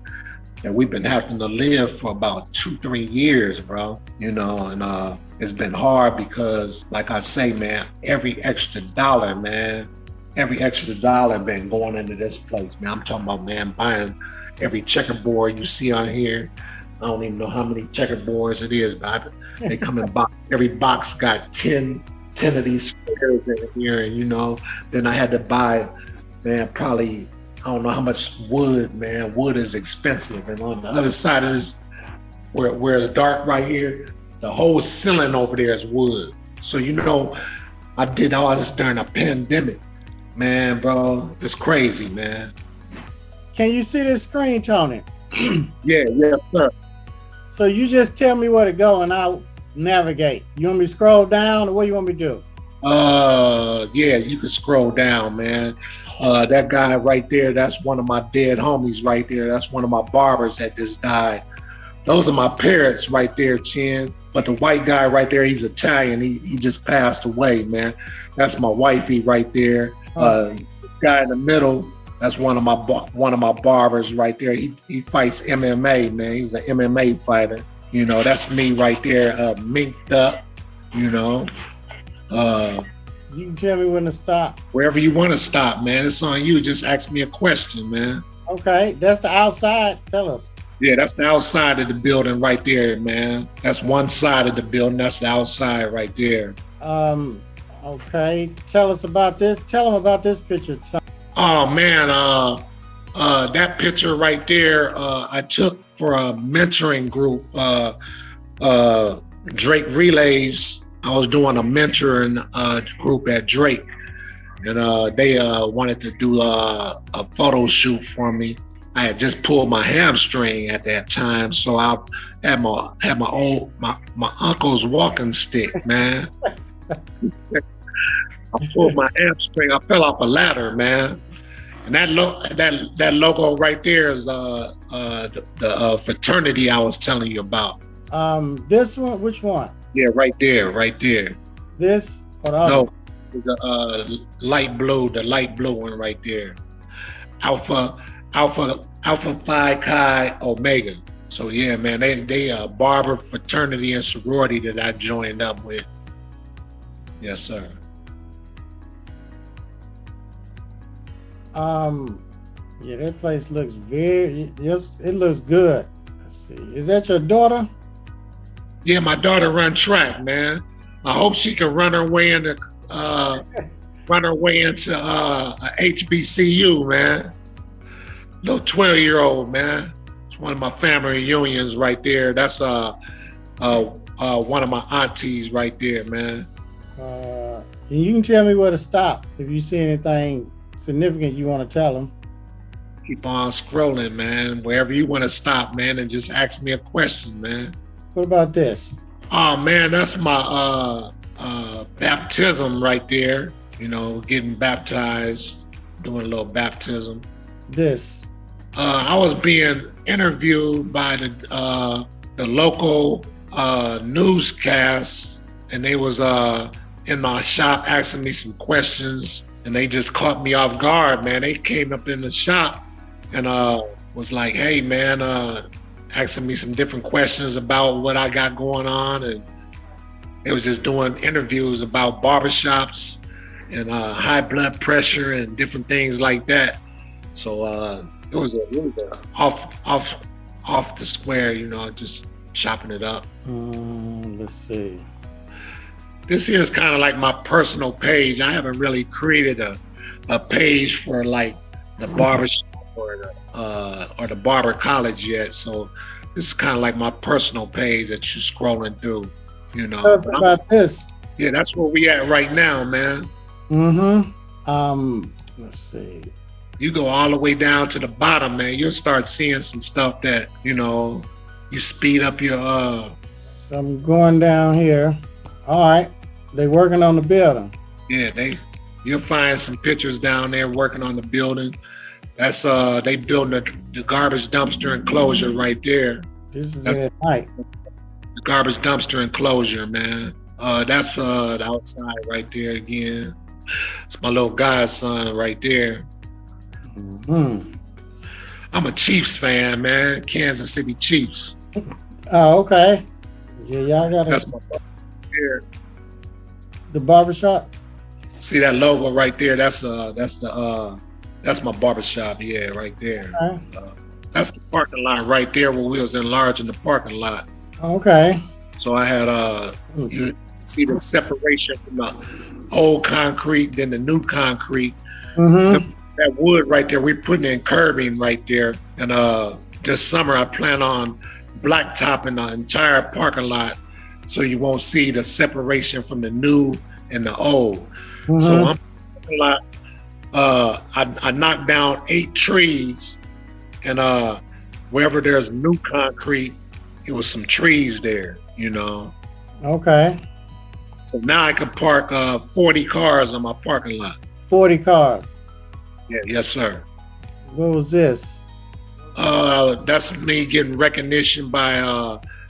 we've been having to live for about 2-3 years, bro. You know, and it's been hard because, like I say, man, every extra dollar been going into this place, man. I'm talking about, man, buying every checkerboard you see on here. I don't even know how many checkerboards it is, but they come in box. Every box got 10 of these squares in here, and you know. Then I had to buy, man, probably, I don't know how much wood, man. Wood is expensive. And on the other side of this, where it's dark right here, the whole ceiling over there is wood. So, you know, I did all this during a pandemic. Man, bro, it's crazy, man. Can you see this screen, Tony? Yes, sir. So you just tell me where to go and I'll navigate. You want me to scroll down, or what do you want me to do? Yeah, you can scroll down, man. That guy right there, that's one of my dead homies right there. That's one of my barbers that just died. Those are my parents right there, Chin. But the white guy right there, he's Italian. He just passed away, man. That's my wifey right there. Guy in the middle, that's one of my barbers right there. He fights MMA, man. He's an MMA fighter. You know, that's me right there, minked up, you know. You can tell me when to stop. Wherever you want to stop, man. It's on you. Just ask me a question, man. Okay, that's the outside. Tell us. Yeah, that's the outside of the building right there, man. That's one side of the building. That's the outside right there. Okay. Tell us about this. Tell them about this picture. Oh man, that picture right there, I took for a mentoring group, Drake Relays. I was doing a mentoring group at Drake, and they wanted to do a photo shoot for me. I had just pulled my hamstring at that time, so I had my uncle's walking stick, man. I pulled my hamstring. I fell off a ladder, man. And that logo right there is the fraternity I was telling you about. This one, which one? Yeah, right there, right there. This or the other? No, the light blue, the light blue one right there. Alpha, Alpha Phi Chi Omega. So yeah, man, they barber fraternity and sorority that I joined up with. Yes, sir. Yeah, that place looks yes, it looks good. Let's see. Is that your daughter? Yeah, my daughter run track, man. I hope she can run her way into a HBCU, man. Little 12-year-old, man. It's one of my family reunions right there. That's one of my aunties right there, man. You can tell me where to stop if you see anything significant you want to tell them. Keep on scrolling, man. Wherever you want to stop, man, and just ask me a question, man. What about this? Oh man, that's my baptism right there. You know, getting baptized, doing a little baptism. This. I was being interviewed by the local newscast, and they was in my shop asking me some questions, and they just caught me off guard, man. They came up in the shop and was like, "Hey, man," asking me some different questions about what I got going on, and they was just doing interviews about barbershops and high blood pressure and different things like that. So it was a off the square, you know, just chopping it up. Let's see. This here is kind of like my personal page. I haven't really created a page for like the barbershop or the barber college yet. So this is kind of like my personal page that you're scrolling through, you know. Tell us about this. Yeah, that's where we at right now, man. Let's see. You go all the way down to the bottom, man. You'll start seeing some stuff that, you know, you speed up your So I'm going down here. All right. They working on the building. Yeah, you'll find some pictures down there working on the building. That's they building the garbage dumpster enclosure right there. This is at night. The garbage dumpster enclosure, man. That's the outside right there again. It's my little godson right there. I'm a Chiefs fan, man. Kansas City Chiefs. Oh, okay. Yeah, y'all got That's my brother here. The barbershop. See that logo right there? That's my barbershop. Yeah, right there. Okay. That's the parking lot right there where we was enlarging the parking lot. Okay. So I had you see the separation from the old concrete, then the new concrete. That wood right there, we're putting in curbing right there. And this summer I plan on blacktopping the entire parking lot so you won't see the separation from the new and the old. So I knocked down 8 trees, and wherever there's new concrete, it was some trees there, you know. Okay. So now I can park 40 cars on my parking lot. 40 cars. Yeah, yes, sir. What was this? That's me getting recognition by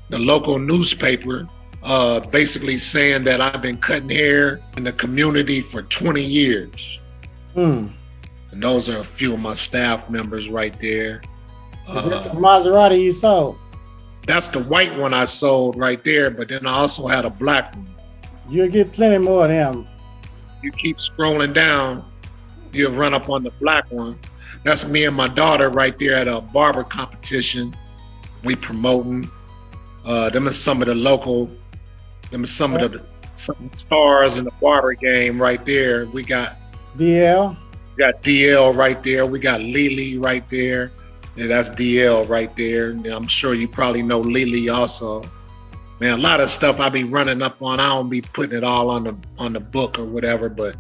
the local newspaper, basically saying that I've been cutting hair in the community for 20 years. And those are a few of my staff members right there. Is that the Maserati you sold? That's the white one I sold right there, but then I also had a black one. You'll get plenty more of them. You keep scrolling down, you'll run up on the black one. That's me and my daughter right there at a barber competition. We promoting. Them are some of the local, some of the stars in the barber game right there. We got DL. We got DL right there. We got Lily right there. Yeah, that's DL right there. And I'm sure you probably know Lily also. Man, a lot of stuff I be running up on. I don't be putting it all on the book or whatever, but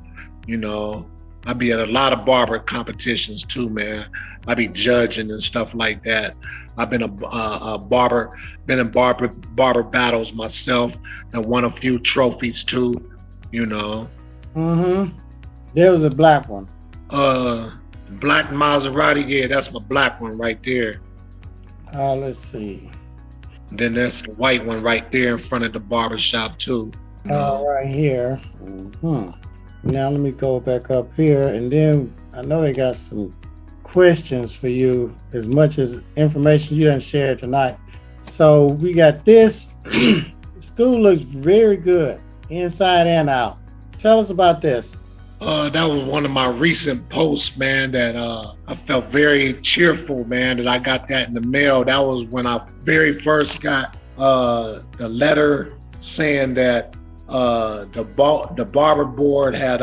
you know, I be at a lot of barber competitions too, man. I be judging and stuff like that. I've been a barber, been in barber battles myself, and won a few trophies too, you know. There was a black one. Black Maserati, yeah, that's my black one right there. Let's see. And then there's the white one right there in front of the barbershop too. Right here. Now let me go back up here, and then I know they got some questions for you, as much as information you done shared tonight. So we got this. School looks very good, inside and out. Tell us about this. That was one of my recent posts, man, that I felt very cheerful, man, that I got that in the mail. That was when I very first got the letter saying that the barber board had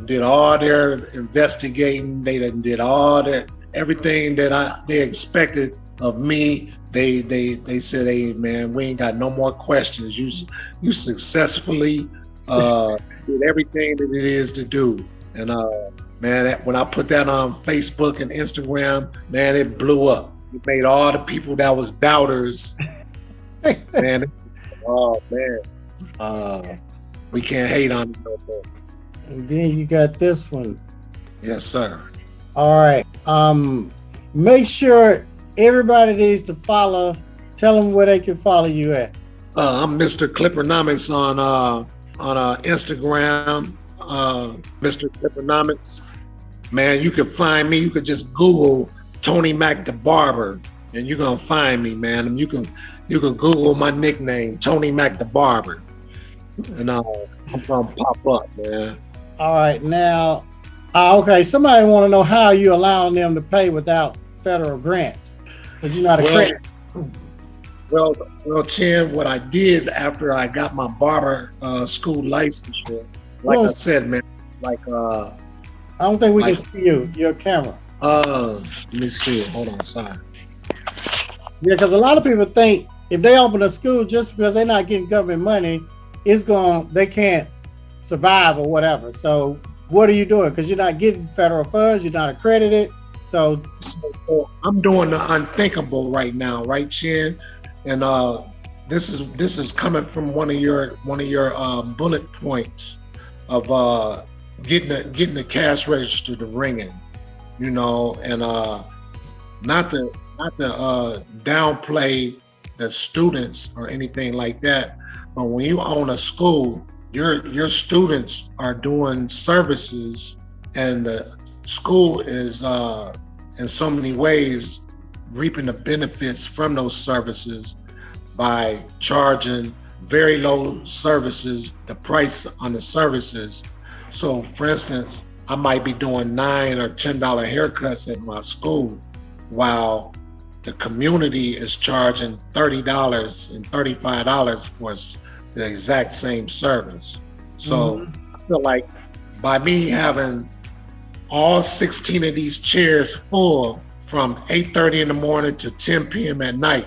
did all their investigating. They did all their everything that they expected of me. They said, hey man, we ain't got no more questions. You successfully did everything that it is to do. And man, when I put that on Facebook and Instagram, man, it blew up. It made all the people that was doubters, man. Oh man, we can't hate on it no more. And then you got this one. Yes, sir. All right. Make sure everybody needs to follow. Tell them where they can follow you at. I'm Mr. Clippernomics on Instagram. Mr. Clippernomics. Man, you can find me. You could just Google Tony Mac the Barber, and you're gonna find me, man. And you can Google my nickname, Tony Mac the Barber, and I'm gonna pop up, man. All right, now, okay. Somebody want to know how you allowing them to pay without federal grants, because you're not accredited. Well, Tim, what I did after I got my barber school licensure, like I said, man, like I don't think we can see your camera. Let me see it. Hold on, sorry. Yeah, because a lot of people think if they open a school just because they're not getting government money, they can't survive or whatever. So what are you doing? Because you're not getting federal funds, you're not accredited. So I'm doing the unthinkable right now, right, Chin? And this is coming from one of your bullet points of getting the cash register to ringing, you know, and not to downplay the students or anything like that, but when you own a school, your students are doing services, and the school is in so many ways reaping the benefits from those services by charging very low services, the price on the services. So for instance, I might be doing $9 or $10 haircuts at my school, while the community is charging $30 and $35 for the exact same service. So I feel like by me having all 16 of these chairs full from 8:30 in the morning to 10 p.m. at night,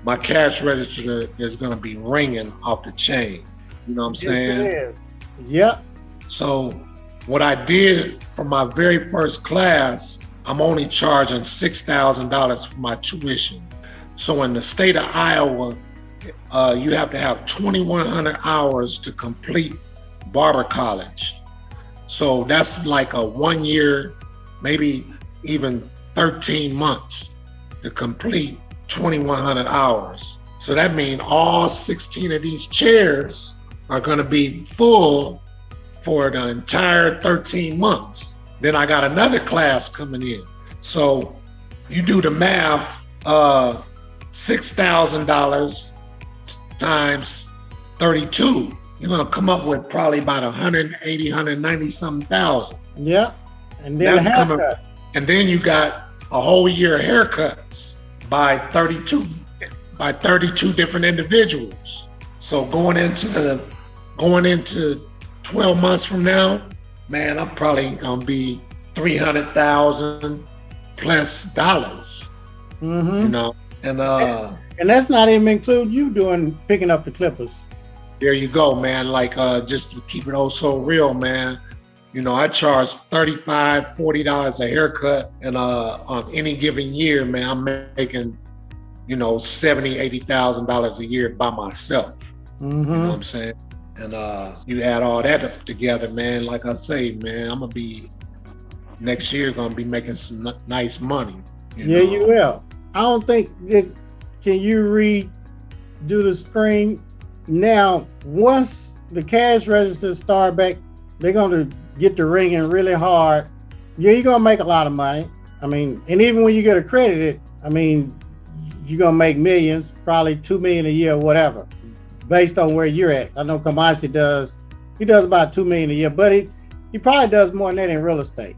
my cash register is gonna be ringing off the chain. You know what I'm saying? It is. Yep. So what I did for my very first class, I'm only charging $6,000 for my tuition. So in the state of Iowa, you have to have 2,100 hours to complete barber college. So that's like a 1 year, maybe even 13 months to complete 2,100 hours. So that means all 16 of these chairs are gonna be full for the entire 13 months. Then I got another class coming in. So you do the math, $6,000 times 32, you're gonna come up with probably about 180, 190 something thousand. Yeah, and then and then you got a whole year of haircuts by 32 different individuals. So going into 12 months from now, man, I'm probably gonna be $300,000 plus dollars. You know, and that's not even include you picking up the clippers. There you go, man. Like just to keep it all so real, man. You know, I charge $35, $40 a haircut, and on any given year, man, I'm making, you know, $70,000, $80,000 a year by myself. You know what I'm saying? And you add all that up together, man. Like I say, man, I'm gonna be next year gonna be making some nice money. You will. I don't think can you redo the screen? Now, once the cash registers start back, they're going to get the ringing really hard. Yeah, you're going to make a lot of money. I mean, and even when you get accredited, I mean, you're going to make millions, probably $2 million a year or whatever, based on where you're at. I know Kamasi does, he does about $2 million a year, but he probably does more than that in real estate.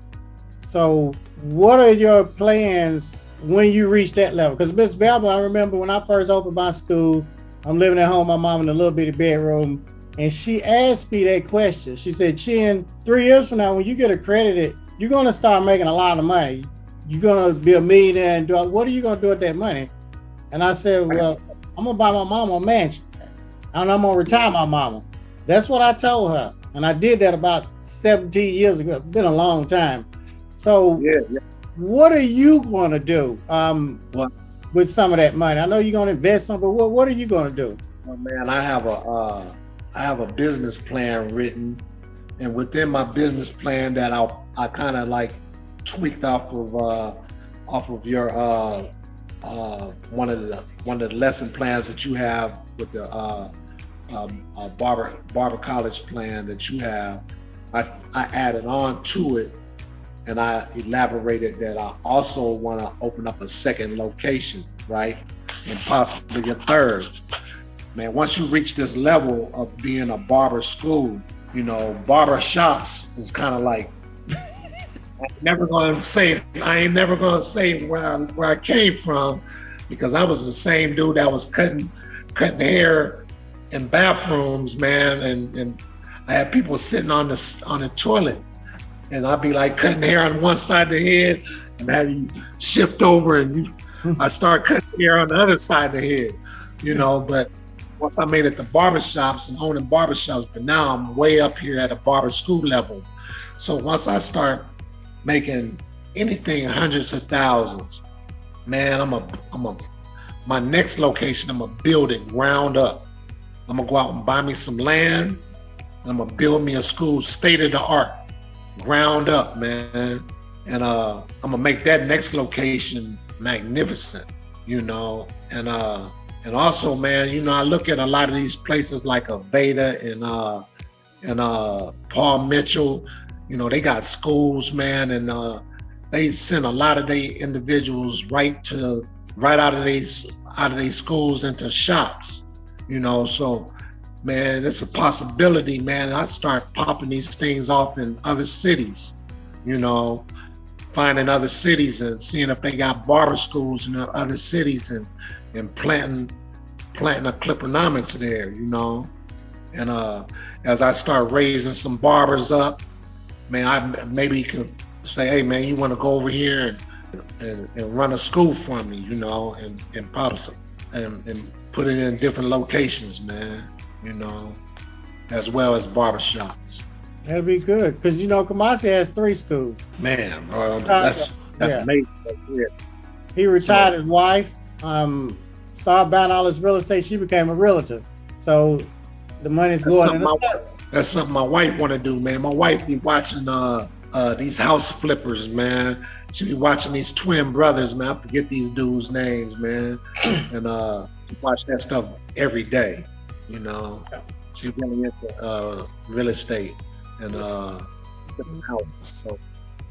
So what are your plans when you reach that level? Because Miss Barber, I remember when I first opened my school, I'm living at home, my mom in a little bitty bedroom, and she asked me that question. She said, Chin, 3 years from now, when you get accredited, you're going to start making a lot of money. You're going to be a millionaire and what are you going to do with that money? And I said, well, I'm going to buy my mama a mansion and I'm going to retire my mama. That's what I told her. And I did that about 17 years ago. It's been a long time. So what are you going to do with some of that money? I know you're going to invest some, but what are you going to do? Well, man, I have a business plan written, and within my business plan that I kind of like tweaked off of your one of the lesson plans that you have with the barber college plan that you have. I added on to it, and I elaborated that I also want to open up a second location, right, and possibly a third. Man, once you reach this level of being a barber school, you know, barber shops is kind of like, I ain't never gonna say where I came from, because I was the same dude that was cutting hair in bathrooms, man, and I had people sitting on the toilet, and I'd be like cutting hair on one side of the head, and have you shift over, and I start cutting hair on the other side of the head, you know. But once I made it to barbershops and owning barbershops, but now I'm way up here at a barber school level. So once I start making anything hundreds of thousands, man, my next location, I'm gonna build it ground up. I'm gonna go out and buy me some land, and I'm gonna build me a school state of the art, ground up, man. And I'm gonna make that next location magnificent, you know. And also, man, you know, I look at a lot of these places like Aveda and Paul Mitchell, you know, they got schools, man, and they send a lot of their individuals right out of these schools into shops, you know. So, man, it's a possibility, man. I start popping these things off in other cities, you know, finding other cities and seeing if they got barber schools in other cities and planting a cliponomics there, you know. And as I start raising some barbers up, man, I maybe could say, hey, man, you want to go over here and run a school for me, you know, and put it in different locations, man, you know, as well as barbershops. That'd be good, because you know Kamasi has 3 schools. Man, bro, that's amazing. Yeah. He retired his wife, started buying all his real estate. She became a realtor, so the money's going in. That's something my wife want to do, man. My wife be watching these house flippers, man. She be watching these twin brothers, man. I forget these dudes' names, man. And watch that stuff every day, you know. She's really into real estate and flipping houses. So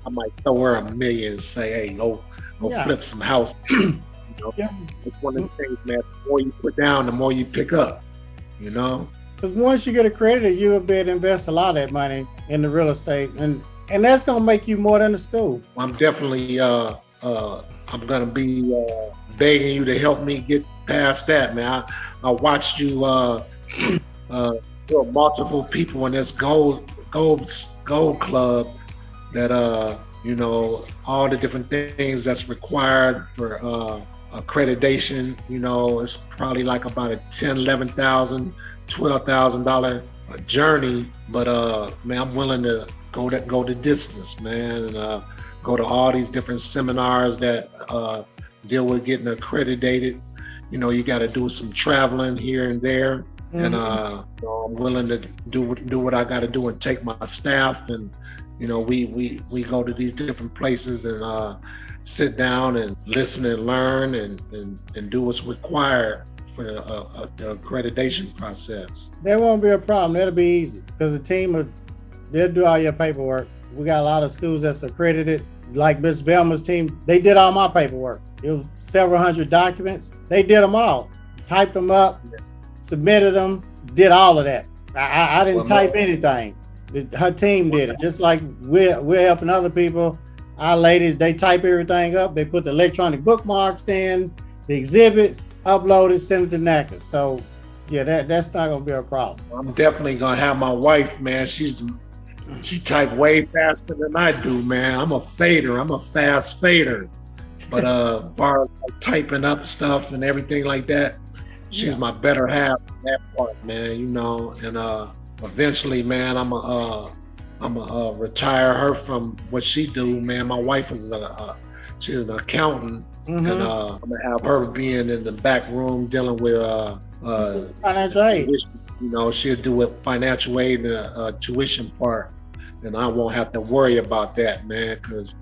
I might throw her $1 million and say, hey, go flip some houses. You know? It's one of the things, man. The more you put down, the more you pick up, you know. Because once you get accredited, you'll be able to invest a lot of that money in the real estate, and that's gonna make you more than the school. I'm definitely I'm gonna be begging you to help me get past that, man. I watched you multiple people in this gold club that you know, all the different things that's required for accreditation. You know, it's probably like about a $10,000, $11,000, $12,000 journey, but man, I'm willing to go the distance, man, and go to all these different seminars that deal with getting accredited. You know, you got to do some traveling here and there, and I'm willing to do what I got to do and take my staff and You know, we go to these different places and sit down and listen and learn and do what's required for the accreditation process. There won't be a problem. That'll be easy because the team they'll do all your paperwork. We got a lot of schools that's accredited. Like Miss Velma's team, they did all my paperwork. It was several hundred documents. They did them all, typed them up, submitted them, did all of that. I didn't type anything. Her team did it. Just like we're helping other people. Our ladies, they type everything up. They put the electronic bookmarks in, the exhibits, upload it, send it to NACA. So yeah, that's not gonna be a problem. I'm definitely gonna have my wife, man. She type way faster than I do, man. I'm a fader. I'm a fast fader. But as far as like typing up stuff and everything like that, she's my better half in that part, man. You know, and eventually, man, I'm a retire her from what she do, man. My wife is she's an accountant, and I'm gonna have her being in the back room dealing with financial aid. Tuition. You know, she'll do with financial aid and tuition part, and I won't have to worry about that, man, because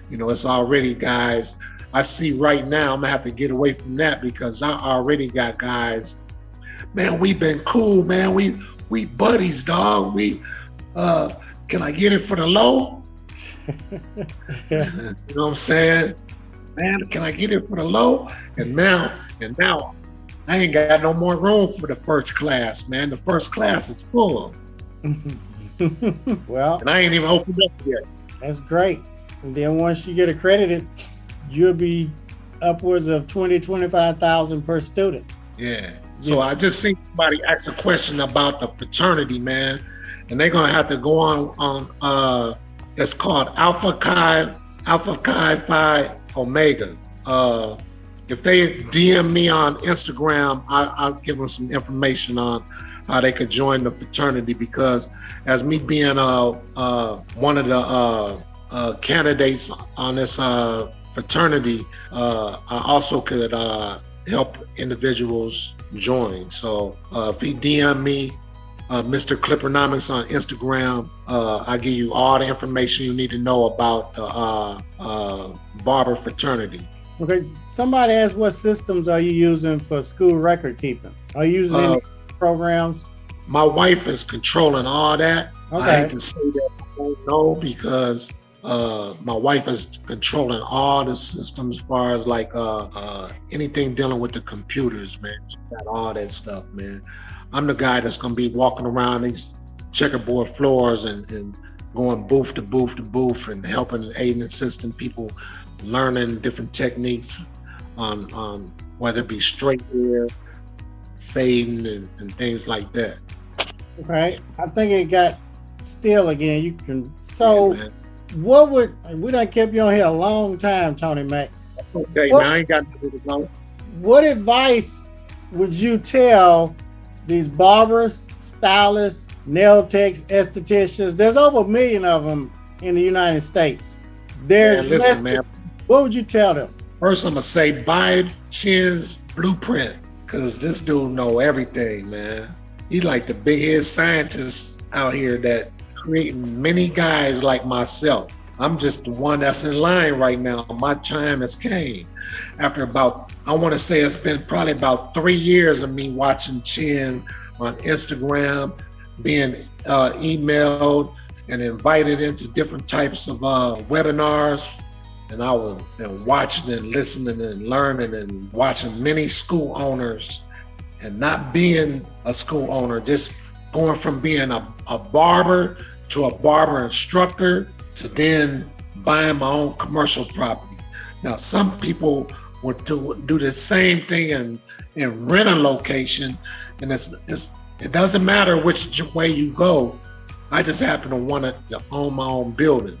you know it's already guys. I see right now I'm gonna have to get away from that because I already got guys. Man, we've been cool, man. We buddies, dog. We can I get it for the low? You know what I'm saying? Man, can I get it for the low? And now I ain't got no more room for the first class, man. The first class is full. Well, and I ain't even opened up yet. That's great. And then once you get accredited, you'll be upwards of 25,000 per student. Yeah. So I just seen somebody ask a question about the fraternity, man, and they're gonna have to go on it's called Alpha Chi Phi Omega. If they DM me on Instagram, I'll give them some information on how they could join the fraternity, because as me being one of the candidates on this fraternity, I also could help individuals join. So if he DM me, Mr. Clippernomics on Instagram, I give you all the information you need to know about the barber fraternity. Okay, somebody asked what systems are you using for school record keeping? Are you using any programs? My wife is controlling all that. Okay. I hate to say that, I don't know, because my wife is controlling all the systems as far as like anything dealing with the computers, man. She got all that stuff, man. I'm the guy that's gonna be walking around these checkerboard floors and going booth to booth to booth and helping, aiding, assisting people learning different techniques on whether it be straight hair, fading, and things like that. Okay, I think it got still again. You can, so yeah, what would, we done kept you on here a long time, Tony Mac. That's okay, man. I ain't got nothing to go. What advice would you tell these barbers, stylists, nail techs, estheticians? There's over 1 million of them in the United States. There's man, listen, man. What would you tell them? First, I'm gonna say buy Chin's blueprint, because this dude know everything, man. He like the big head scientist out here that creating many guys like myself. I'm just the one that's in line right now. My time has came. After about, I want to say it's been probably about 3 years of me watching Chin on Instagram, being emailed and invited into different types of webinars. And I was watching and listening and learning and watching many school owners, and not being a school owner, just going from being a barber to a barber instructor to then buying my own commercial property. Now, some people would do the same thing and rent a location, and it doesn't matter which way you go. I just happen to want to own my own building,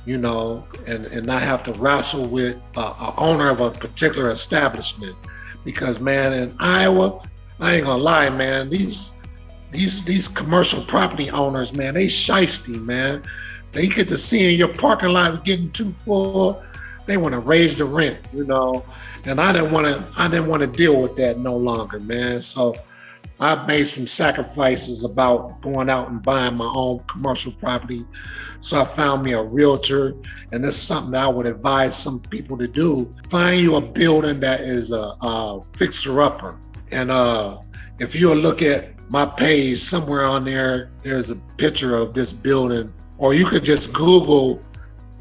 you know, and not have to wrestle with an owner of a particular establishment. Because, man, in Iowa, I ain't gonna lie, man, these commercial property owners, man, they shiesty, man. They get to seeing your parking lot getting too full, they want to raise the rent, you know. And I didn't want to deal with that no longer, man. So I've made some sacrifices about going out and buying my own commercial property. So I found me a realtor, and this is something that I would advise some people to do. Find you a building that is a fixer-upper. And if you'll look at my page, somewhere on there, there's a picture of this building, or you could just Google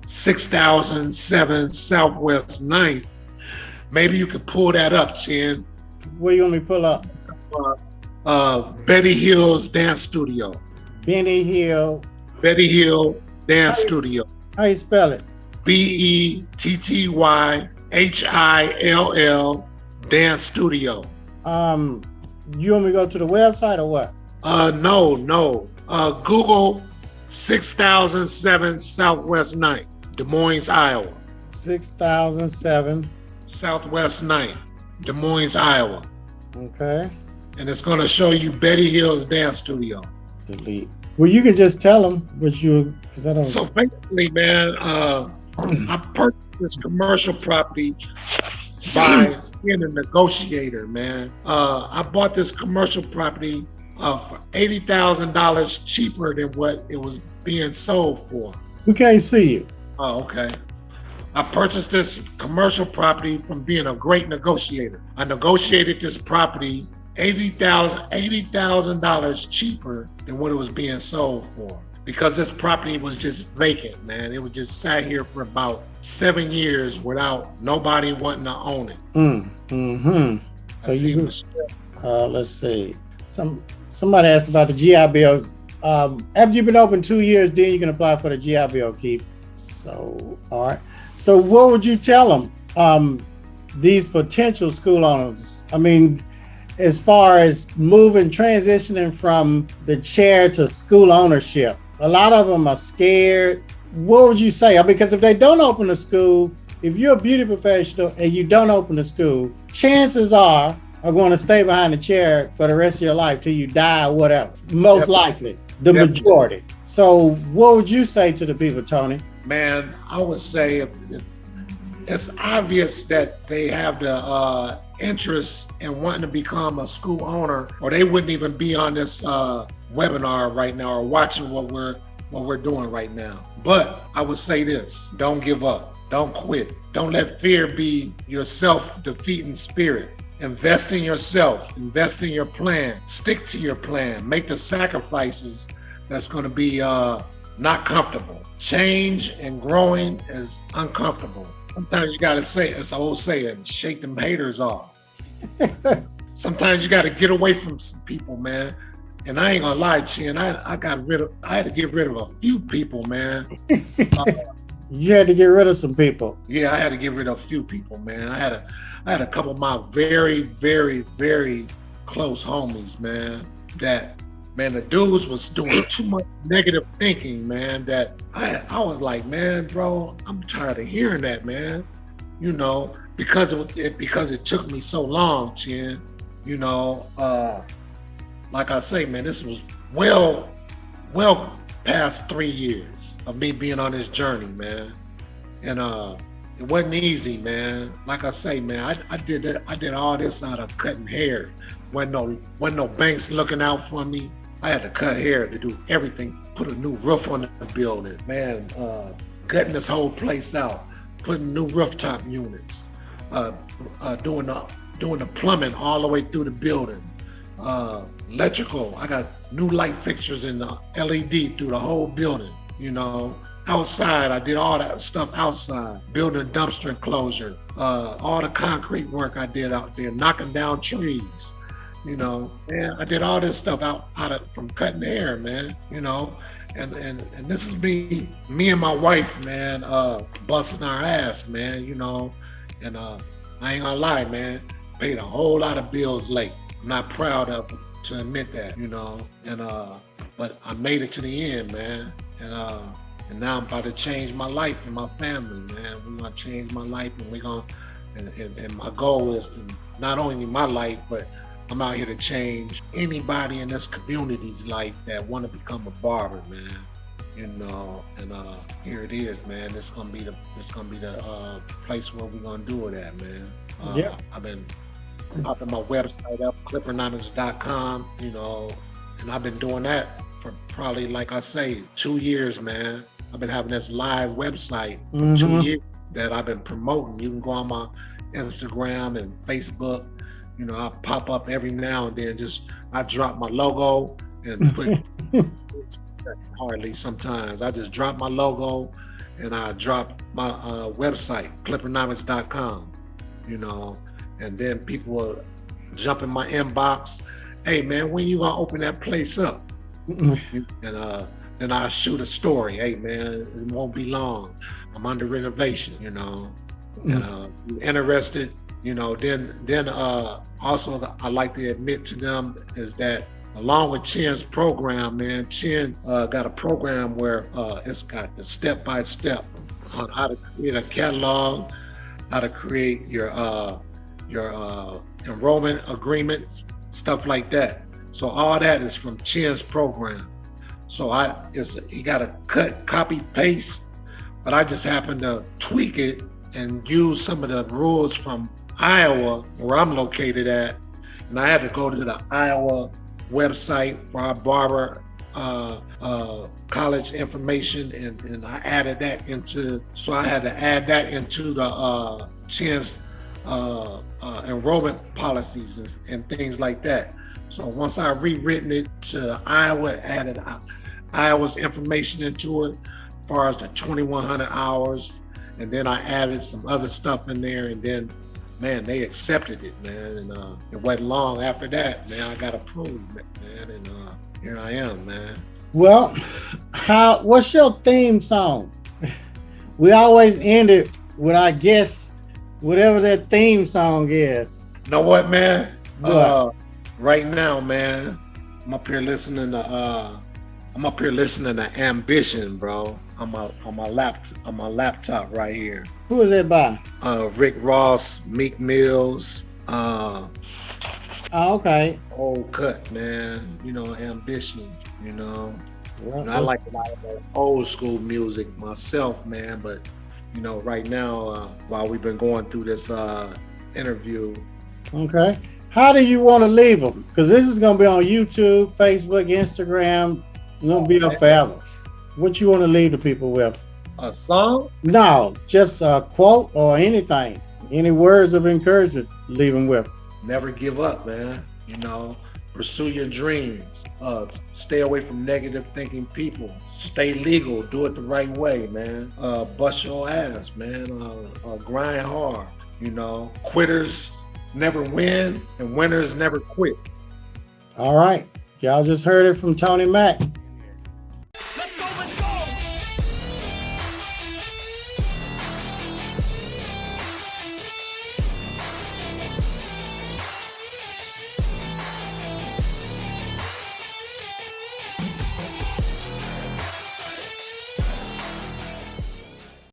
6007 Southwest 9th. Maybe you could pull that up, Chin. Where you want me to pull up? Betty Hill's Dance Studio. Benny Hill. Betty Hill Dance Studio. How you spell it? BETTYHILL Dance Studio. You want me to go to the website or what? No. Google 6007 Southwest 9th, Des Moines, Iowa. 6007. Southwest 9th, Des Moines, Iowa. Okay. And it's going to show you Betty Hill's Dance Studio. Delete. Well, you can just tell them what you, because I don't. So basically, man, I purchased this commercial property by being a negotiator, man. I bought this commercial property for $80,000 cheaper than what it was being sold for. We can't see you. Oh, okay. I purchased this commercial property from being a great negotiator. I negotiated this property $80,000 cheaper than what it was being sold for, because this property was just vacant, man. It was just sat here for about 7 years without nobody wanting to own it. So you, let's see. Somebody asked about the GI Bill. After you've been open 2 years, then you can apply for the GI Bill, Keith. So, all right. So what would you tell them, these potential school owners? I mean, as far as transitioning from the chair to school ownership, a lot of them are scared. What would you say? Because if they don't open a school, if you're a beauty professional and you don't open a school, chances are going to stay behind the chair for the rest of your life till you die or whatever. Most likely, the majority. So what would you say to the people, Tony? Man, I would say if it's obvious that they have the interest in wanting to become a school owner, or they wouldn't even be on this webinar right now or watching what we're doing right now. But I would say this: don't give up, don't quit, don't let fear be your self-defeating spirit. Invest in yourself, invest in your plan, stick to your plan, make the sacrifices that's going to be not comfortable. Change and growing is uncomfortable. Sometimes you gotta say, it's an old saying, shake them haters off. Sometimes you gotta get away from some people, man. And I ain't gonna lie, Chin, I had to get rid of a few people, man. You had to get rid of some people. Yeah, I had to get rid of a few people, man. I had a couple of my very, very, very close homies, man, that, man, the dudes was doing too much negative thinking, man, that I was like, man, bro, I'm tired of hearing that, man. You know, because it took me so long, Chin. You know, like I say, man, this was well past 3 years of me being on this journey, man. And it wasn't easy, man. Like I say, man, I did all this out of cutting hair. Wasn't no banks looking out for me. I had to cut hair to do everything, put a new roof on the building, man, gutting this whole place out, putting new rooftop units, doing the plumbing all the way through the building, electrical. I got new light fixtures in the LED through the whole building, you know. Outside, I did all that stuff outside, building a dumpster enclosure, all the concrete work I did out there, knocking down trees. You know, man, I did all this stuff from cutting hair, man, you know, and this is me and my wife, man, busting our ass, man, you know, and I ain't gonna lie, man, paid a whole lot of bills late. I'm not proud of it, to admit that, you know, and but I made it to the end, man, and now I'm about to change my life and my family, man. We're gonna change my life, and and my goal is to not only my life, but I'm out here to change anybody in this community's life that want to become a barber, man. You know, and here it is, man. It's gonna be the place where we're gonna do it at, man. Yeah. I've been popping my website up, clippernomics.com, you know, and I've been doing that for probably, like I say, 2 years, man. I've been having this live website for 2 years that I've been promoting. You can go on my Instagram and Facebook. You know, I pop up every now and then. I drop my logo and put hardly sometimes. I just drop my logo and I drop my website, clippernomics.com, you know, and then people will jump in my inbox. Hey man, when you gonna open that place up? And then I shoot a story. Hey man, it won't be long. I'm under renovation, you know, and you interested, you know, then also I like to admit to them is that along with Chin's program, man, Chin got a program where it's got the step-by-step on how to create a catalog, how to create your enrollment agreements, stuff like that. So all that is from Chin's program. So he got a copy paste, but I just happened to tweak it and use some of the rules from Iowa, where I'm located at, and I had to go to the Iowa website for our barber college information, and I added that into. So I had to add that into the Chin's enrollment policies and things like that. So once I rewritten it to Iowa, added Iowa's information into it, as far as the 2,100 hours, and then I added some other stuff in there, and then, man, they accepted it, man, and it wasn't long after that, man, I got approved, man, and here I am, man. Well, what's your theme song? We always end it with our guests, whatever that theme song is. You know what, man? Right now, man, I'm up here listening to Ambition, bro. On my laptop right here. Who is that by? Rick Ross, Meek Mills. Okay. Old cut, man. You know, Ambition. You know, Well, I like a lot of old school music myself, man. But you know, right now, while we've been going through this interview. Okay. How do you want to leave them? Because this is going to be on YouTube, Facebook, Instagram. It's going to be up forever. What you want to leave the people with? A song? No, just a quote or anything. Any words of encouragement to leave them with? Never give up, man. You know, pursue your dreams. Stay away from negative thinking people. Stay legal. Do it the right way, man. Bust your ass, man. Grind hard. You know, quitters never win and winners never quit. All right. Y'all just heard it from Tony Mack.